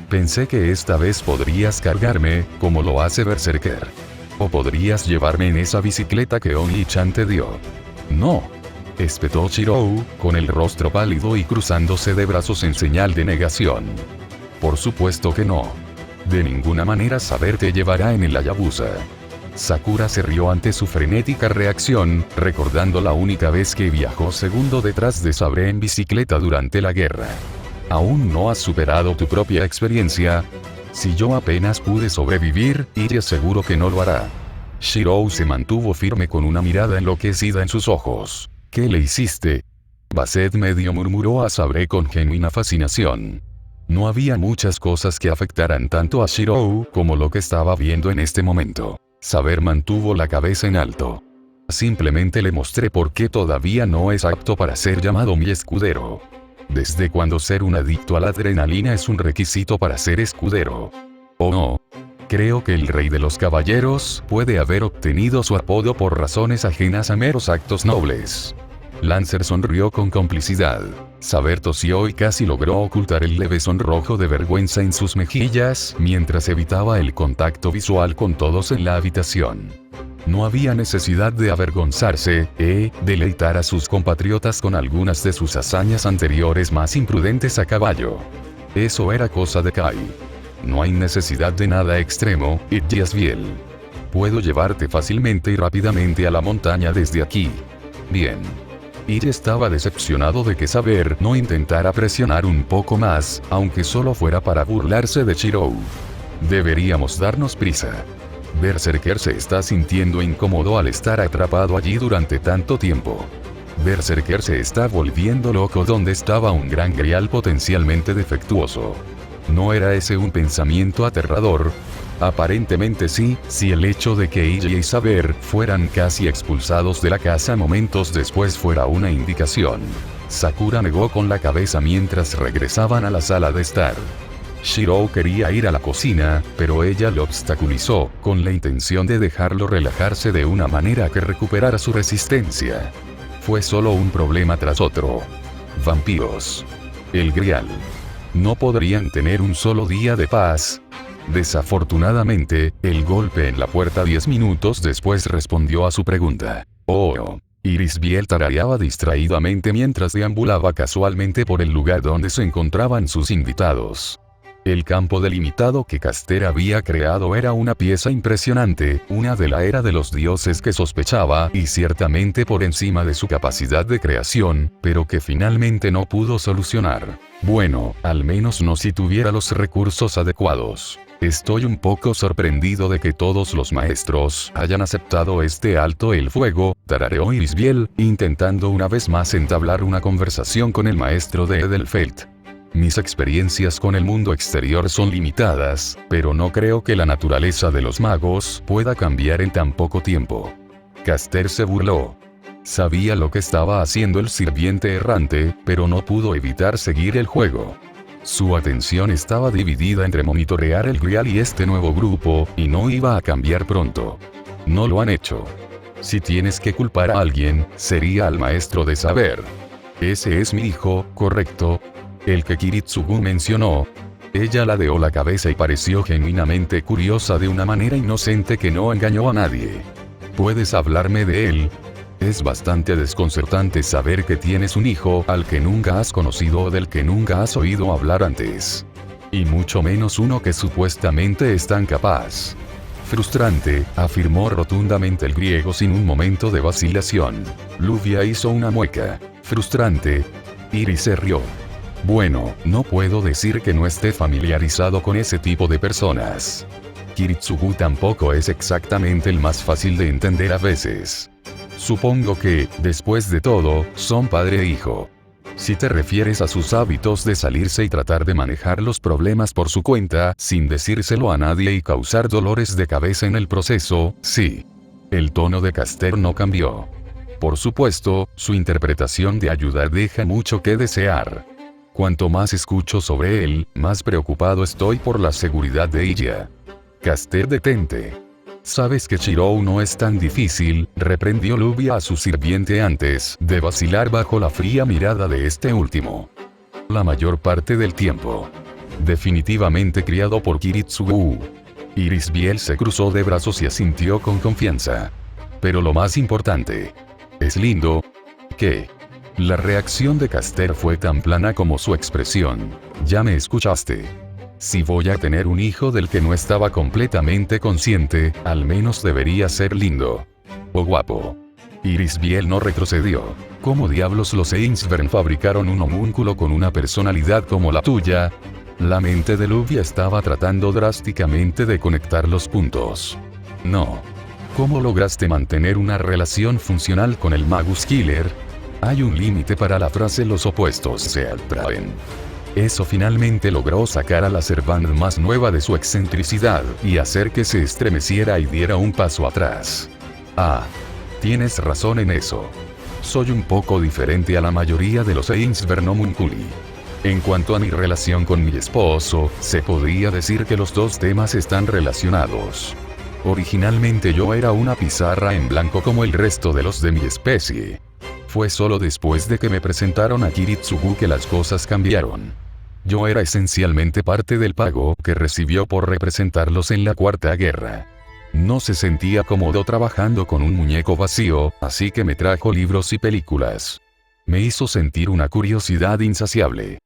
Pensé que esta vez podrías cargarme, como lo hace Berserker. O podrías llevarme en esa bicicleta que Oni-chan te dio. No. Espetó Shiro, con el rostro pálido y cruzándose de brazos en señal de negación. Por supuesto que no. De ninguna manera saber te llevará en el Hayabusa. Sakura se rió ante su frenética reacción, recordando la única vez que viajó segundo detrás de Sabre en bicicleta durante la guerra. ¿Aún no has superado tu propia experiencia? Si yo apenas pude sobrevivir, Ella seguro que no lo hará. Shirou se mantuvo firme con una mirada enloquecida en sus ojos. ¿Qué le hiciste? Basset medio murmuró a Sabre con genuina fascinación. No había muchas cosas que afectaran tanto a Shirou como lo que estaba viendo en este momento. Saber mantuvo la cabeza en alto. Simplemente le mostré por qué todavía no es apto para ser llamado mi escudero. ¿Desde cuándo ser un adicto a la adrenalina es un requisito para ser escudero? ¿O no? Creo que el rey de los caballeros puede haber obtenido su apodo por razones ajenas a meros actos nobles. Lancer sonrió con complicidad. Saber tosió y casi logró ocultar el leve sonrojo de vergüenza en sus mejillas mientras evitaba el contacto visual con todos en la habitación. No había necesidad de avergonzarse, deleitar a sus compatriotas con algunas de sus hazañas anteriores más imprudentes a caballo. Eso era cosa de Kai. No hay necesidad de nada extremo, Yasbiel. Puedo llevarte fácilmente y rápidamente a la montaña desde aquí. Bien. Ella estaba decepcionado de que Saber no intentara presionar un poco más, aunque solo fuera para burlarse de Shirou. Deberíamos darnos prisa. Berserker se está sintiendo incómodo al estar atrapado allí durante tanto tiempo. Berserker se está volviendo loco donde estaba un gran grial potencialmente defectuoso. ¿No era ese un pensamiento aterrador? Aparentemente sí, si el hecho de que Ella y Saber fueran casi expulsados de la casa momentos después fuera una indicación. Sakura negó con la cabeza mientras regresaban a la sala de estar. Shirou quería ir a la cocina, pero ella lo obstaculizó, con la intención de dejarlo relajarse de una manera que recuperara su resistencia. Fue solo un problema tras otro. Vampiros. El grial. ¿No podrían tener un solo día de paz? Desafortunadamente, el golpe en la puerta 10 minutos después respondió a su pregunta. Oh. Irisbiel tarareaba distraídamente mientras deambulaba casualmente por el lugar donde se encontraban sus invitados. El campo delimitado que Caster había creado era una pieza impresionante, una de la era de los dioses que sospechaba y ciertamente por encima de su capacidad de creación, pero que finalmente no pudo solucionar. Bueno, al menos no si tuviera los recursos adecuados. Estoy un poco sorprendido de que todos los maestros hayan aceptado este alto el fuego, tarareó Irisbiel, intentando una vez más entablar una conversación con el maestro de Edelfelt. Mis experiencias con el mundo exterior son limitadas, pero no creo que la naturaleza de los magos pueda cambiar en tan poco tiempo. Caster se burló. Sabía lo que estaba haciendo el sirviente errante, pero no pudo evitar seguir el juego. Su atención estaba dividida entre monitorear el grial y este nuevo grupo, y no iba a cambiar pronto. No lo han hecho. Si tienes que culpar a alguien, sería al maestro de Saber. Ese es mi hijo, correcto. El que Kiritsugu mencionó. Ella ladeó la cabeza y pareció genuinamente curiosa de una manera inocente que no engañó a nadie. ¿Puedes hablarme de él? Es bastante desconcertante saber que tienes un hijo al que nunca has conocido o del que nunca has oído hablar antes. Y mucho menos uno que supuestamente es tan capaz. Frustrante, afirmó rotundamente el griego sin un momento de vacilación. Luvia hizo una mueca. Frustrante. Iris se rió. Bueno, no puedo decir que no esté familiarizado con ese tipo de personas. Kiritsugu tampoco es exactamente el más fácil de entender a veces. Supongo que, después de todo, son padre e hijo. Si te refieres a sus hábitos de salirse y tratar de manejar los problemas por su cuenta, sin decírselo a nadie y causar dolores de cabeza en el proceso, sí. El tono de Caster no cambió. Por supuesto, su interpretación de ayudar deja mucho que desear. Cuanto más escucho sobre él, más preocupado estoy por la seguridad de ella. Caster, detente. Sabes que Shirou no es tan difícil, reprendió Luvia a su sirviente antes de vacilar bajo la fría mirada de este último. La mayor parte del tiempo. Definitivamente criado por Kiritsugu. Irisbiel se cruzó de brazos y asintió con confianza. Pero lo más importante. ¿Es lindo? ¿Qué? La reacción de Caster fue tan plana como su expresión. Ya me escuchaste. Si voy a tener un hijo del que no estaba completamente consciente, al menos debería ser lindo. O guapo. Iris Biel no retrocedió. ¿Cómo diablos los Ainsburn fabricaron un homúnculo con una personalidad como la tuya? La mente de Luvia estaba tratando drásticamente de conectar los puntos. No. ¿Cómo lograste mantener una relación funcional con el Magus Killer? Hay un límite para la frase los opuestos se atraen. Eso finalmente logró sacar a la Servant más nueva de su excentricidad, y hacer que se estremeciera y diera un paso atrás. Ah. Tienes razón en eso. Soy un poco diferente a la mayoría de los Ainsburn Homunculi. En cuanto a mi relación con mi esposo, se podría decir que los dos temas están relacionados. Originalmente yo era una pizarra en blanco como el resto de los de mi especie. Fue solo después de que me presentaron a Kiritsugu que las cosas cambiaron. Yo era esencialmente parte del pago que recibió por representarlos en la Cuarta Guerra. No se sentía cómodo trabajando con un muñeco vacío, así que me trajo libros y películas. Me hizo sentir una curiosidad insaciable.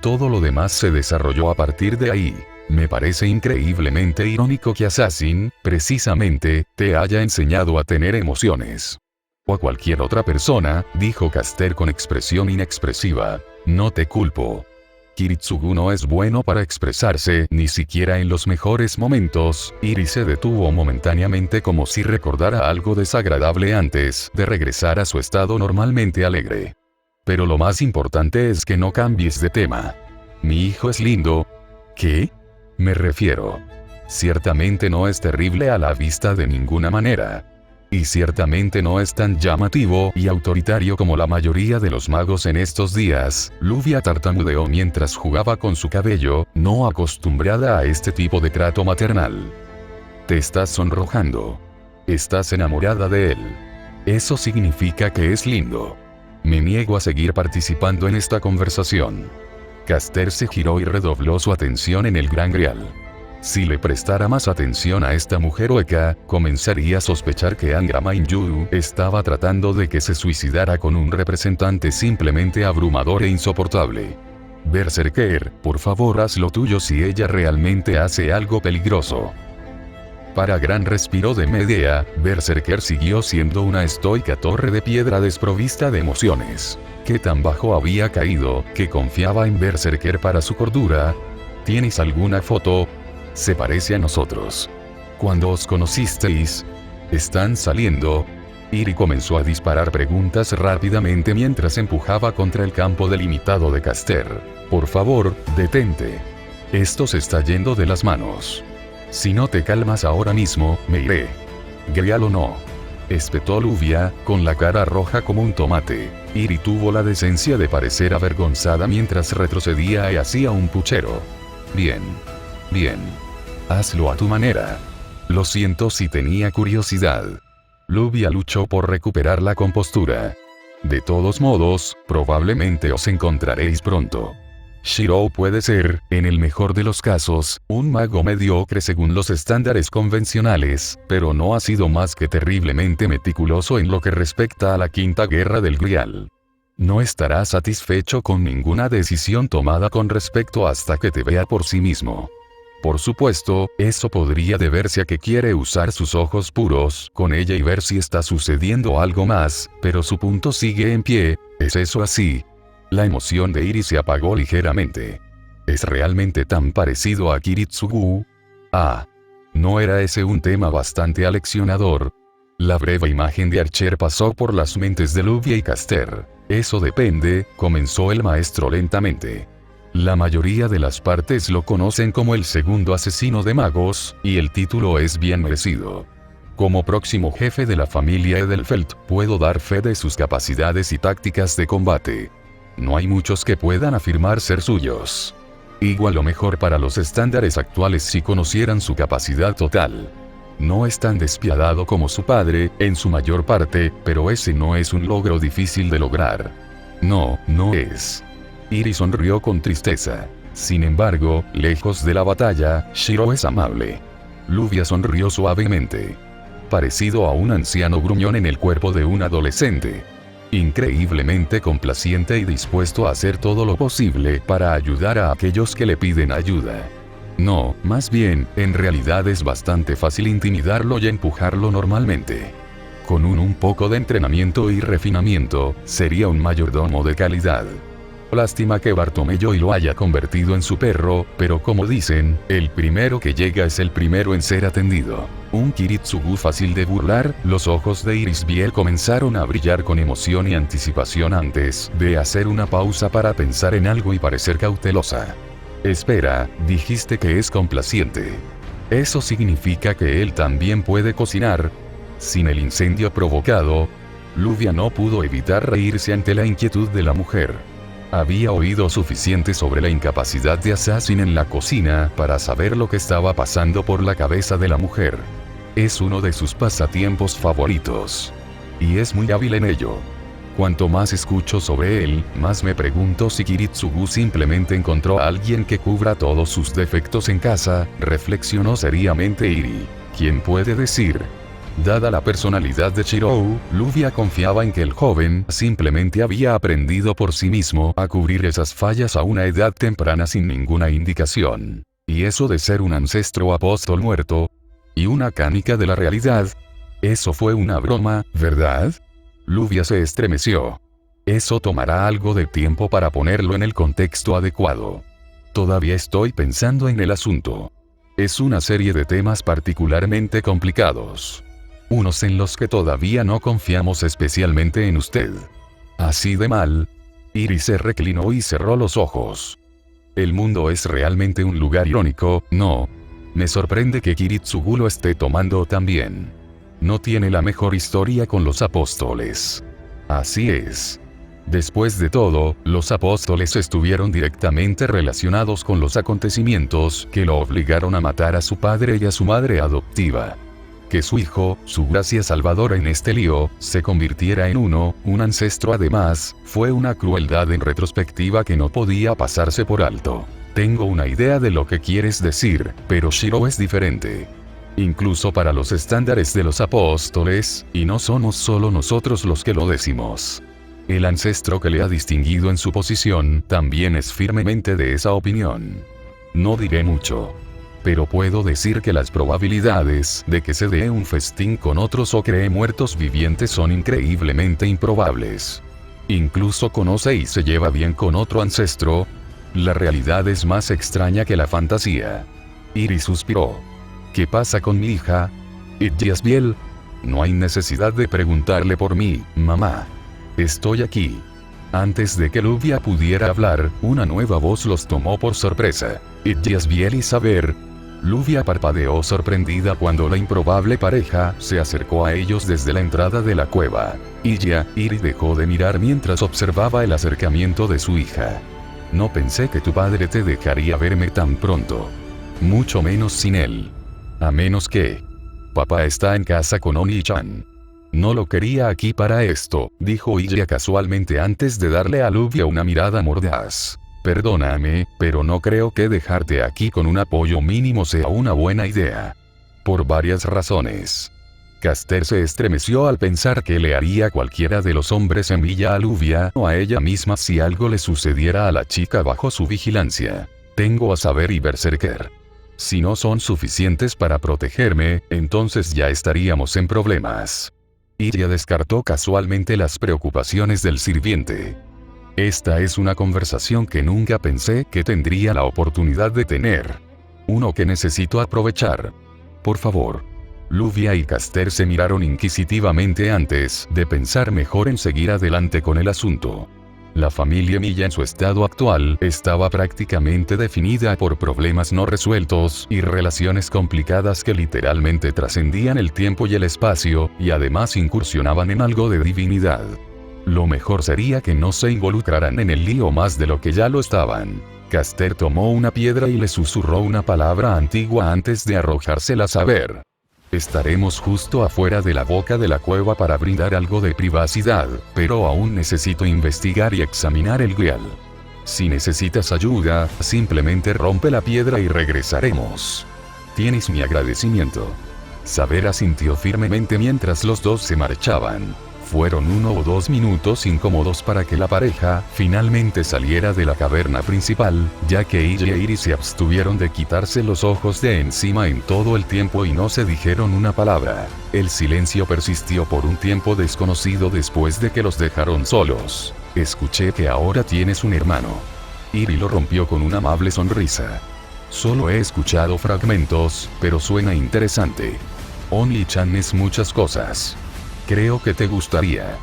Todo lo demás se desarrolló a partir de ahí. Me parece increíblemente irónico que Assassin, precisamente, te haya enseñado a tener emociones. O a cualquier otra persona, dijo Caster con expresión inexpresiva. No te culpo. Kiritsugu no es bueno para expresarse, ni siquiera en los mejores momentos. Iris se detuvo momentáneamente como si recordara algo desagradable antes de regresar a su estado normalmente alegre. Pero lo más importante es que no cambies de tema. Mi hijo es lindo. ¿Qué? Me refiero. Ciertamente no es terrible a la vista de ninguna manera. Y ciertamente no es tan llamativo y autoritario como la mayoría de los magos en estos días. Luvia tartamudeó mientras jugaba con su cabello, no acostumbrada a este tipo de trato maternal. Te estás sonrojando. Estás enamorada de él. Eso significa que es lindo. Me niego a seguir participando en esta conversación. Caster se giró y redobló su atención en el Gran Grial. Si le prestara más atención a esta mujer hueca, comenzaría a sospechar que Angra Mainyu estaba tratando de que se suicidara con un representante simplemente abrumador e insoportable. Berserker, por favor haz lo tuyo si ella realmente hace algo peligroso. Para gran respiro de Medea, Berserker siguió siendo una estoica torre de piedra desprovista de emociones. ¿Qué tan bajo había caído, que confiaba en Berserker para su cordura? ¿Tienes alguna foto? Se parece a nosotros. Cuando os conocisteis, ¿están saliendo? Iri comenzó a disparar preguntas rápidamente mientras empujaba contra el campo delimitado de Caster. Por favor, detente. Esto se está yendo de las manos. Si no te calmas ahora mismo, me iré. Grial o no. Espetó Luvia, con la cara roja como un tomate. Iri tuvo la decencia de parecer avergonzada mientras retrocedía y hacía un puchero. Bien. Bien. Hazlo a tu manera. Lo siento si tenía curiosidad. Luvia luchó por recuperar la compostura. De todos modos, probablemente os encontraréis pronto. Shirou puede ser, en el mejor de los casos, un mago mediocre según los estándares convencionales, pero no ha sido más que terriblemente meticuloso en lo que respecta a la Quinta Guerra del Grial. No estará satisfecho con ninguna decisión tomada con respecto hasta que te vea por sí mismo. Por supuesto, eso podría deberse a que quiere usar sus ojos puros con ella y ver si está sucediendo algo más, pero su punto sigue en pie. ¿Es eso así? La emoción de Iris se apagó ligeramente. ¿Es realmente tan parecido a Kiritsugu? Ah. ¿No era ese un tema bastante aleccionador? La breve imagen de Archer pasó por las mentes de Luvia y Caster. Eso depende, comenzó el maestro lentamente. La mayoría de las partes lo conocen como el segundo asesino de magos, y el título es bien merecido. Como próximo jefe de la familia Edelfelt, puedo dar fe de sus capacidades y tácticas de combate. No hay muchos que puedan afirmar ser suyos. Igual o mejor para los estándares actuales si conocieran su capacidad total. No es tan despiadado como su padre, en su mayor parte, pero ese no es un logro difícil de lograr. No, no es. Iri sonrió con tristeza. Sin embargo, lejos de la batalla, Shirou es amable. Luvia sonrió suavemente. Parecido a un anciano gruñón en el cuerpo de un adolescente. Increíblemente complaciente y dispuesto a hacer todo lo posible para ayudar a aquellos que le piden ayuda. No, más bien, en realidad es bastante fácil intimidarlo y empujarlo normalmente. Con un poco de entrenamiento y refinamiento, sería un mayordomo de calidad. Lástima que Bartomeu lo haya convertido en su perro, pero como dicen, el primero que llega es el primero en ser atendido. Un Kiritsugu fácil de burlar, los ojos de Iris Biel comenzaron a brillar con emoción y anticipación antes de hacer una pausa para pensar en algo y parecer cautelosa. Espera, dijiste que es complaciente. ¿Eso significa que él también puede cocinar? Sin el incendio provocado, Luvia no pudo evitar reírse ante la inquietud de la mujer. Había oído suficiente sobre la incapacidad de Assassin en la cocina para saber lo que estaba pasando por la cabeza de la mujer. Es uno de sus pasatiempos favoritos. Y es muy hábil en ello. Cuanto más escucho sobre él, más me pregunto si Kiritsugu simplemente encontró a alguien que cubra todos sus defectos en casa, reflexionó seriamente Iri. ¿Quién puede decir? Dada la personalidad de Shirou, Luvia confiaba en que el joven simplemente había aprendido por sí mismo a cubrir esas fallas a una edad temprana sin ninguna indicación. Y eso de ser un ancestro apóstol muerto, y una cánica de la realidad, eso fue una broma, ¿verdad? Luvia se estremeció. Eso tomará algo de tiempo para ponerlo en el contexto adecuado. Todavía estoy pensando en el asunto. Es una serie de temas particularmente complicados. Unos en los que todavía no confiamos especialmente en usted. Así de mal. Iris se reclinó y cerró los ojos. El mundo es realmente un lugar irónico, ¿no? Me sorprende que Kiritsugu lo esté tomando tan bien. No tiene la mejor historia con los apóstoles. Así es. Después de todo, los apóstoles estuvieron directamente relacionados con los acontecimientos que lo obligaron a matar a su padre y a su madre adoptiva. Que su hijo, su gracia salvadora en este lío, se convirtiera en un ancestro además, fue una crueldad en retrospectiva que no podía pasarse por alto. Tengo una idea de lo que quieres decir, pero Shirou es diferente. Incluso para los estándares de los apóstoles, y no somos solo nosotros los que lo decimos. El ancestro que le ha distinguido en su posición, también es firmemente de esa opinión. No diré mucho. Pero puedo decir que las probabilidades de que se dé un festín con otros o cree muertos vivientes son increíblemente improbables. Incluso conoce y se lleva bien con otro ancestro. La realidad es más extraña que la fantasía. Iris suspiró. ¿Qué pasa con mi hija? Yasbiel. No hay necesidad de preguntarle por mí, mamá. Estoy aquí. Antes de que Luvia pudiera hablar, una nueva voz los tomó por sorpresa. Yasbiel y Saber. Luvia parpadeó sorprendida cuando la improbable pareja se acercó a ellos desde la entrada de la cueva. Iri dejó de mirar mientras observaba el acercamiento de su hija. No pensé que tu padre te dejaría verme tan pronto. Mucho menos sin él. A menos que... Papá está en casa con Oni-chan. No lo quería aquí para esto, dijo Iya casualmente antes de darle a Luvia una mirada mordaz. Perdóname, pero no creo que dejarte aquí con un apoyo mínimo sea una buena idea. Por varias razones. Caster se estremeció al pensar que le haría cualquiera de los hombres en Villa a Luvia o a ella misma si algo le sucediera a la chica bajo su vigilancia. Tengo a Saber y Berserker. Si no son suficientes para protegerme, entonces ya estaríamos en problemas. Iria descartó casualmente las preocupaciones del sirviente. Esta es una conversación que nunca pensé que tendría la oportunidad de tener. Uno que necesito aprovechar. Por favor. Luvia y Caster se miraron inquisitivamente antes de pensar mejor en seguir adelante con el asunto. La familia Milla en su estado actual estaba prácticamente definida por problemas no resueltos y relaciones complicadas que literalmente trascendían el tiempo y el espacio, y además incursionaban en algo de divinidad. Lo mejor sería que no se involucraran en el lío más de lo que ya lo estaban. Caster tomó una piedra y le susurró una palabra antigua antes de arrojársela a Saber. Estaremos justo afuera de la boca de la cueva para brindar algo de privacidad, pero aún necesito investigar y examinar el grial. Si necesitas ayuda, simplemente rompe la piedra y regresaremos. Tienes mi agradecimiento. Saber asintió firmemente mientras los dos se marchaban. Fueron 1 o 2 minutos incómodos para que la pareja finalmente saliera de la caverna principal, ya que ella y Iris se abstuvieron de quitarse los ojos de encima en todo el tiempo y no se dijeron una palabra. El silencio persistió por un tiempo desconocido después de que los dejaron solos. Escuché que ahora tienes un hermano. Iris lo rompió con una amable sonrisa. Solo he escuchado fragmentos, pero suena interesante. Only-chan es muchas cosas. Creo que te gustaría.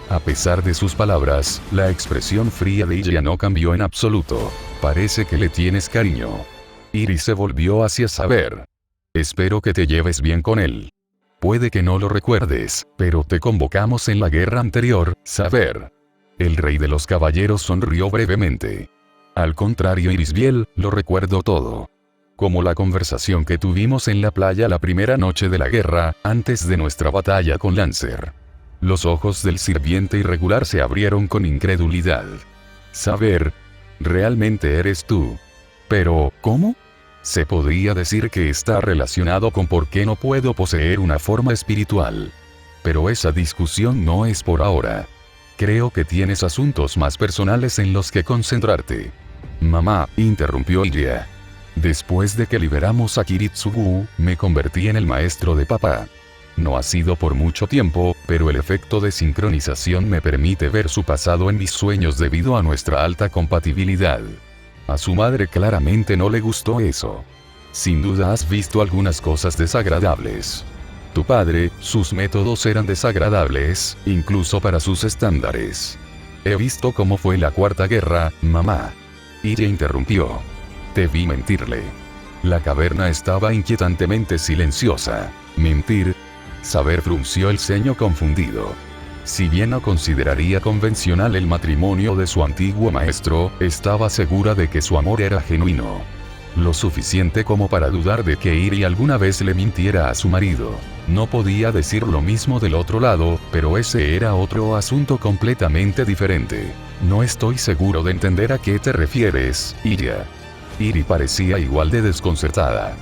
A pesar de sus palabras, la expresión fría de ella no cambió en absoluto. Parece que le tienes cariño. Iris se volvió hacia Saber. Espero que te lleves bien con él. Puede que no lo recuerdes, pero te convocamos en la guerra anterior, Saber. El rey de los caballeros sonrió brevemente. Al contrario, Irisbiel, lo recuerdo todo. Como la conversación que tuvimos en la playa la primera noche de la guerra, antes de nuestra batalla con Lancer. Los ojos del sirviente irregular se abrieron con incredulidad. Saber, ¿realmente eres tú? Pero, ¿cómo? Se podría decir que está relacionado con por qué no puedo poseer una forma espiritual. Pero esa discusión no es por ahora. Creo que tienes asuntos más personales en los que concentrarte. Mamá, interrumpió Iria. Después de que liberamos a Kiritsugu, me convertí en el maestro de papá. No ha sido por mucho tiempo, pero el efecto de sincronización me permite ver su pasado en mis sueños debido a nuestra alta compatibilidad. A su madre claramente no le gustó eso. Sin duda has visto algunas cosas desagradables. Tu padre, sus métodos eran desagradables, incluso para sus estándares. He visto cómo fue la Cuarta Guerra, mamá. Iria interrumpió. Te vi mentirle. La caverna estaba inquietantemente silenciosa. ¿Mentir? Saber frunció el ceño confundido. Si bien no consideraría convencional el matrimonio de su antiguo maestro, estaba segura de que su amor era genuino. Lo suficiente como para dudar de que Iria alguna vez le mintiera a su marido. No podía decir lo mismo del otro lado, pero ese era otro asunto completamente diferente. No estoy seguro de entender a qué te refieres, Iria. Iri parecía igual de desconcertada.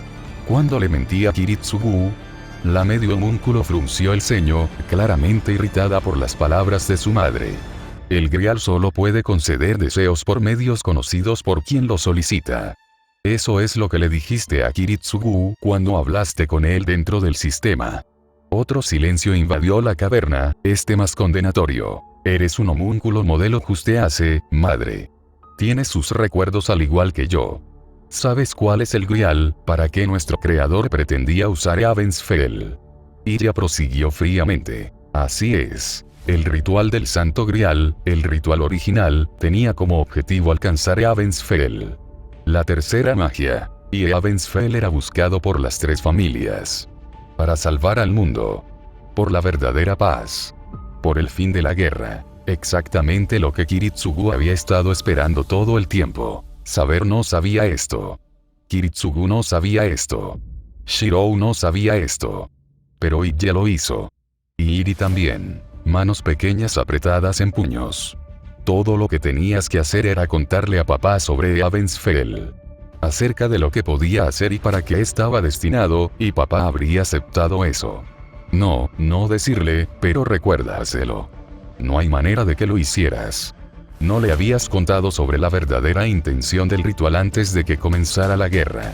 ¿Cuándo le mentía a Kiritsugu? La medio homúnculo frunció el ceño, claramente irritada por las palabras de su madre. El Grial solo puede conceder deseos por medios conocidos por quien lo solicita. Eso es lo que le dijiste a Kiritsugu cuando hablaste con él dentro del sistema. Otro silencio invadió la caverna, este más condenatorio. Eres un homúnculo modelo Justeace, madre. Tienes sus recuerdos al igual que yo. ¿Sabes cuál es el Grial, para qué nuestro creador pretendía usar Avensfell? Iria prosiguió fríamente. Así es. El ritual del Santo Grial, el ritual original, tenía como objetivo alcanzar Avensfell. La tercera magia. Y Avensfell era buscado por las tres familias. Para salvar al mundo. Por la verdadera paz. Por el fin de la guerra. Exactamente lo que Kiritsugu había estado esperando todo el tiempo. Saber no sabía esto. Kiritsugu no sabía esto. Shirou no sabía esto. Pero Iria lo hizo. Y Iri también. Manos pequeñas apretadas en puños. Todo lo que tenías que hacer era contarle a papá sobre Avensfell. Acerca de lo que podía hacer y para qué estaba destinado, y papá habría aceptado eso. No decirle, pero recuérdaselo. No hay manera de que lo hicieras. No le habías contado sobre la verdadera intención del ritual antes de que comenzara la guerra.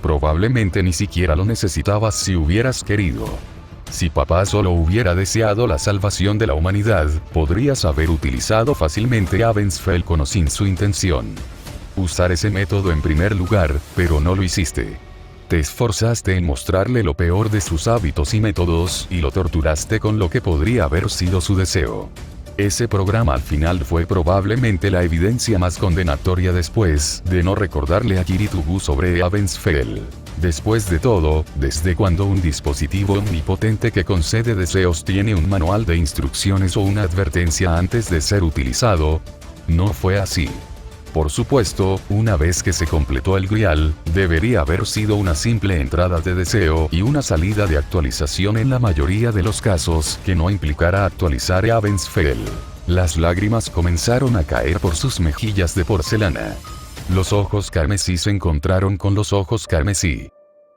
Probablemente ni siquiera lo necesitabas si hubieras querido. Si papá solo hubiera deseado la salvación de la humanidad, podrías haber utilizado fácilmente Avensfell con o sin su intención. Usar ese método en primer lugar, pero no lo hiciste. Te esforzaste en mostrarle lo peor de sus hábitos y métodos, y lo torturaste con lo que podría haber sido su deseo. Ese programa al final fue probablemente la evidencia más condenatoria después de no recordarle a Kiritsugu sobre Avensfell. Después de todo, ¿desde cuando un dispositivo omnipotente que concede deseos tiene un manual de instrucciones o una advertencia antes de ser utilizado? No fue así. Por supuesto, una vez que se completó el Grial, debería haber sido una simple entrada de deseo y una salida de actualización en la mayoría de los casos que no implicara actualizar Avensfell. Las lágrimas comenzaron a caer por sus mejillas de porcelana. Los ojos carmesí se encontraron con los ojos carmesí.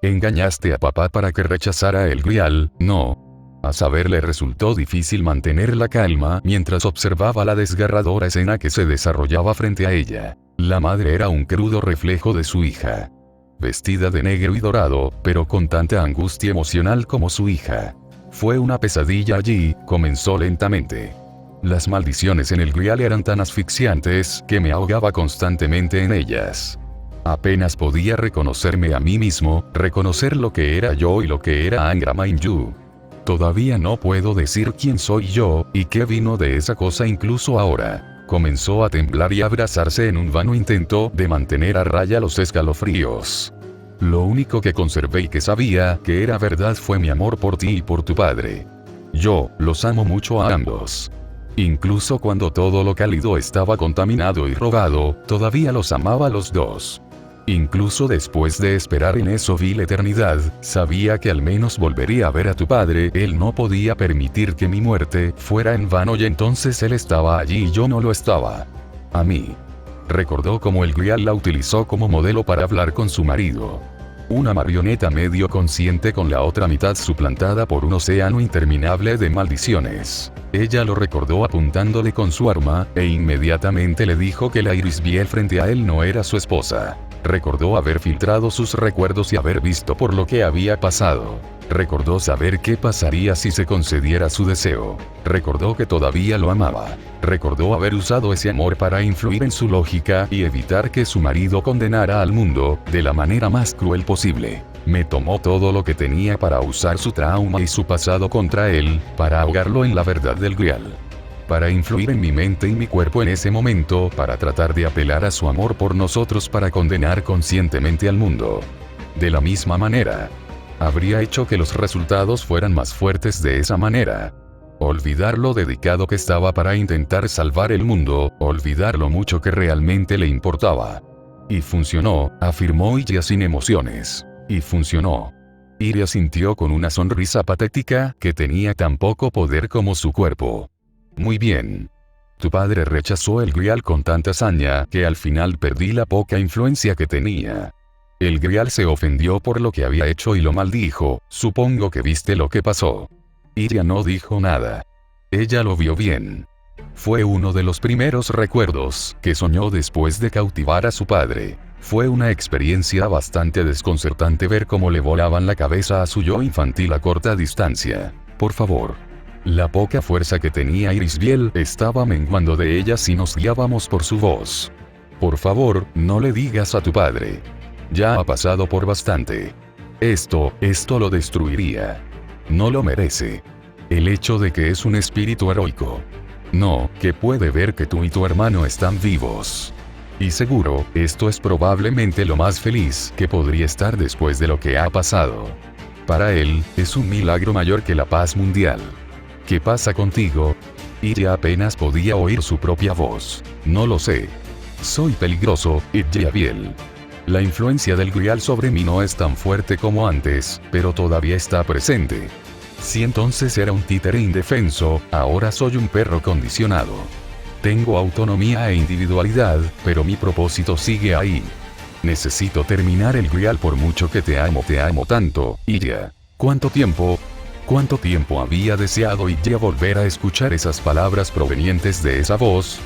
Engañaste a papá para que rechazara el Grial, ¿no? A saber, le resultó difícil mantener la calma mientras observaba la desgarradora escena que se desarrollaba frente a ella. La madre era un crudo reflejo de su hija. Vestida de negro y dorado, pero con tanta angustia emocional como su hija. Fue una pesadilla allí, comenzó lentamente. Las maldiciones en el grial eran tan asfixiantes que me ahogaba constantemente en ellas. Apenas podía reconocerme a mí mismo, reconocer lo que era yo y lo que era Angra Mainyu. Todavía no puedo decir quién soy yo, y qué vino de esa cosa incluso ahora. Comenzó a temblar y a abrazarse en un vano intento de mantener a raya los escalofríos. Lo único que conservé y que sabía que era verdad fue mi amor por ti y por tu padre. Yo los amo mucho a ambos. Incluso cuando todo lo cálido estaba contaminado y robado, todavía los amaba a los dos. Incluso después de esperar en eso vil eternidad, sabía que al menos volvería a ver a tu padre. Él no podía permitir que mi muerte fuera en vano y entonces él estaba allí y yo no lo estaba. A mí. Recordó cómo el grial la utilizó como modelo para hablar con su marido. Una marioneta medio consciente con la otra mitad suplantada por un océano interminable de maldiciones. Ella lo recordó apuntándole con su arma, e inmediatamente le dijo que la Irisbiel frente a él no era su esposa. Recordó haber filtrado sus recuerdos y haber visto por lo que había pasado. Recordó saber qué pasaría si se concediera su deseo. Recordó que todavía lo amaba. Recordó haber usado ese amor para influir en su lógica y evitar que su marido condenara al mundo de la manera más cruel posible. Me tomó todo lo que tenía para usar su trauma y su pasado contra él, para ahogarlo en la verdad del grial. Para influir en mi mente y mi cuerpo en ese momento, para tratar de apelar a su amor por nosotros para condenar conscientemente al mundo. De la misma manera, habría hecho que los resultados fueran más fuertes de esa manera. Olvidar lo dedicado que estaba para intentar salvar el mundo, olvidar lo mucho que realmente le importaba. Y funcionó, afirmó Iria sin emociones. Y funcionó. Iria sintió con una sonrisa patética que tenía tan poco poder como su cuerpo. Muy bien. Tu padre rechazó el grial con tanta hazaña que al final perdí la poca influencia que tenía. El grial se ofendió por lo que había hecho y lo maldijo. Supongo que viste lo que pasó. Iria no dijo nada. Ella lo vio bien. Fue uno de los primeros recuerdos que soñó después de cautivar a su padre. Fue una experiencia bastante desconcertante ver cómo le volaban la cabeza a su yo infantil a corta distancia. Por favor. La poca fuerza que tenía Irisbiel estaba menguando de ella si nos guiábamos por su voz. Por favor, no le digas a tu padre. Ya ha pasado por bastante. Esto lo destruiría. No lo merece. El hecho de que es un espíritu heroico. No, que puede ver que tú y tu hermano están vivos. Y seguro, esto es probablemente lo más feliz que podría estar después de lo que ha pasado. Para él, es un milagro mayor que la paz mundial. ¿Qué pasa contigo? Iria apenas podía oír su propia voz. No lo sé. Soy peligroso, Irisbiel. La influencia del grial sobre mí no es tan fuerte como antes, pero todavía está presente. Si entonces era un títere indefenso, ahora soy un perro condicionado. Tengo autonomía e individualidad, pero mi propósito sigue ahí. Necesito terminar el grial por mucho que te amo tanto, Iria. ¿Cuánto tiempo? ¿Cuánto tiempo había deseado Iria volver a escuchar esas palabras provenientes de esa voz?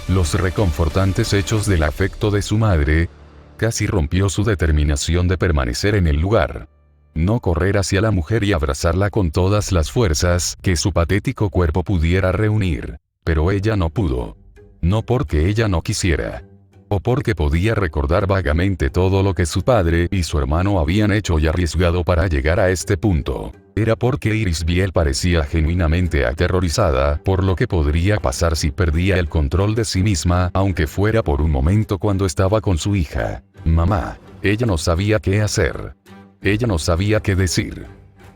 Los reconfortantes hechos del afecto de su madre. Casi rompió su determinación de permanecer en el lugar. No correr hacia la mujer y abrazarla con todas las fuerzas que su patético cuerpo pudiera reunir. Pero ella no pudo. No porque ella no quisiera. O porque podía recordar vagamente todo lo que su padre y su hermano habían hecho y arriesgado para llegar a este punto. Era porque Irisbiel parecía genuinamente aterrorizada por lo que podría pasar si perdía el control de sí misma, aunque fuera por un momento cuando estaba con su hija. Mamá. Ella no sabía qué hacer. Ella no sabía qué decir.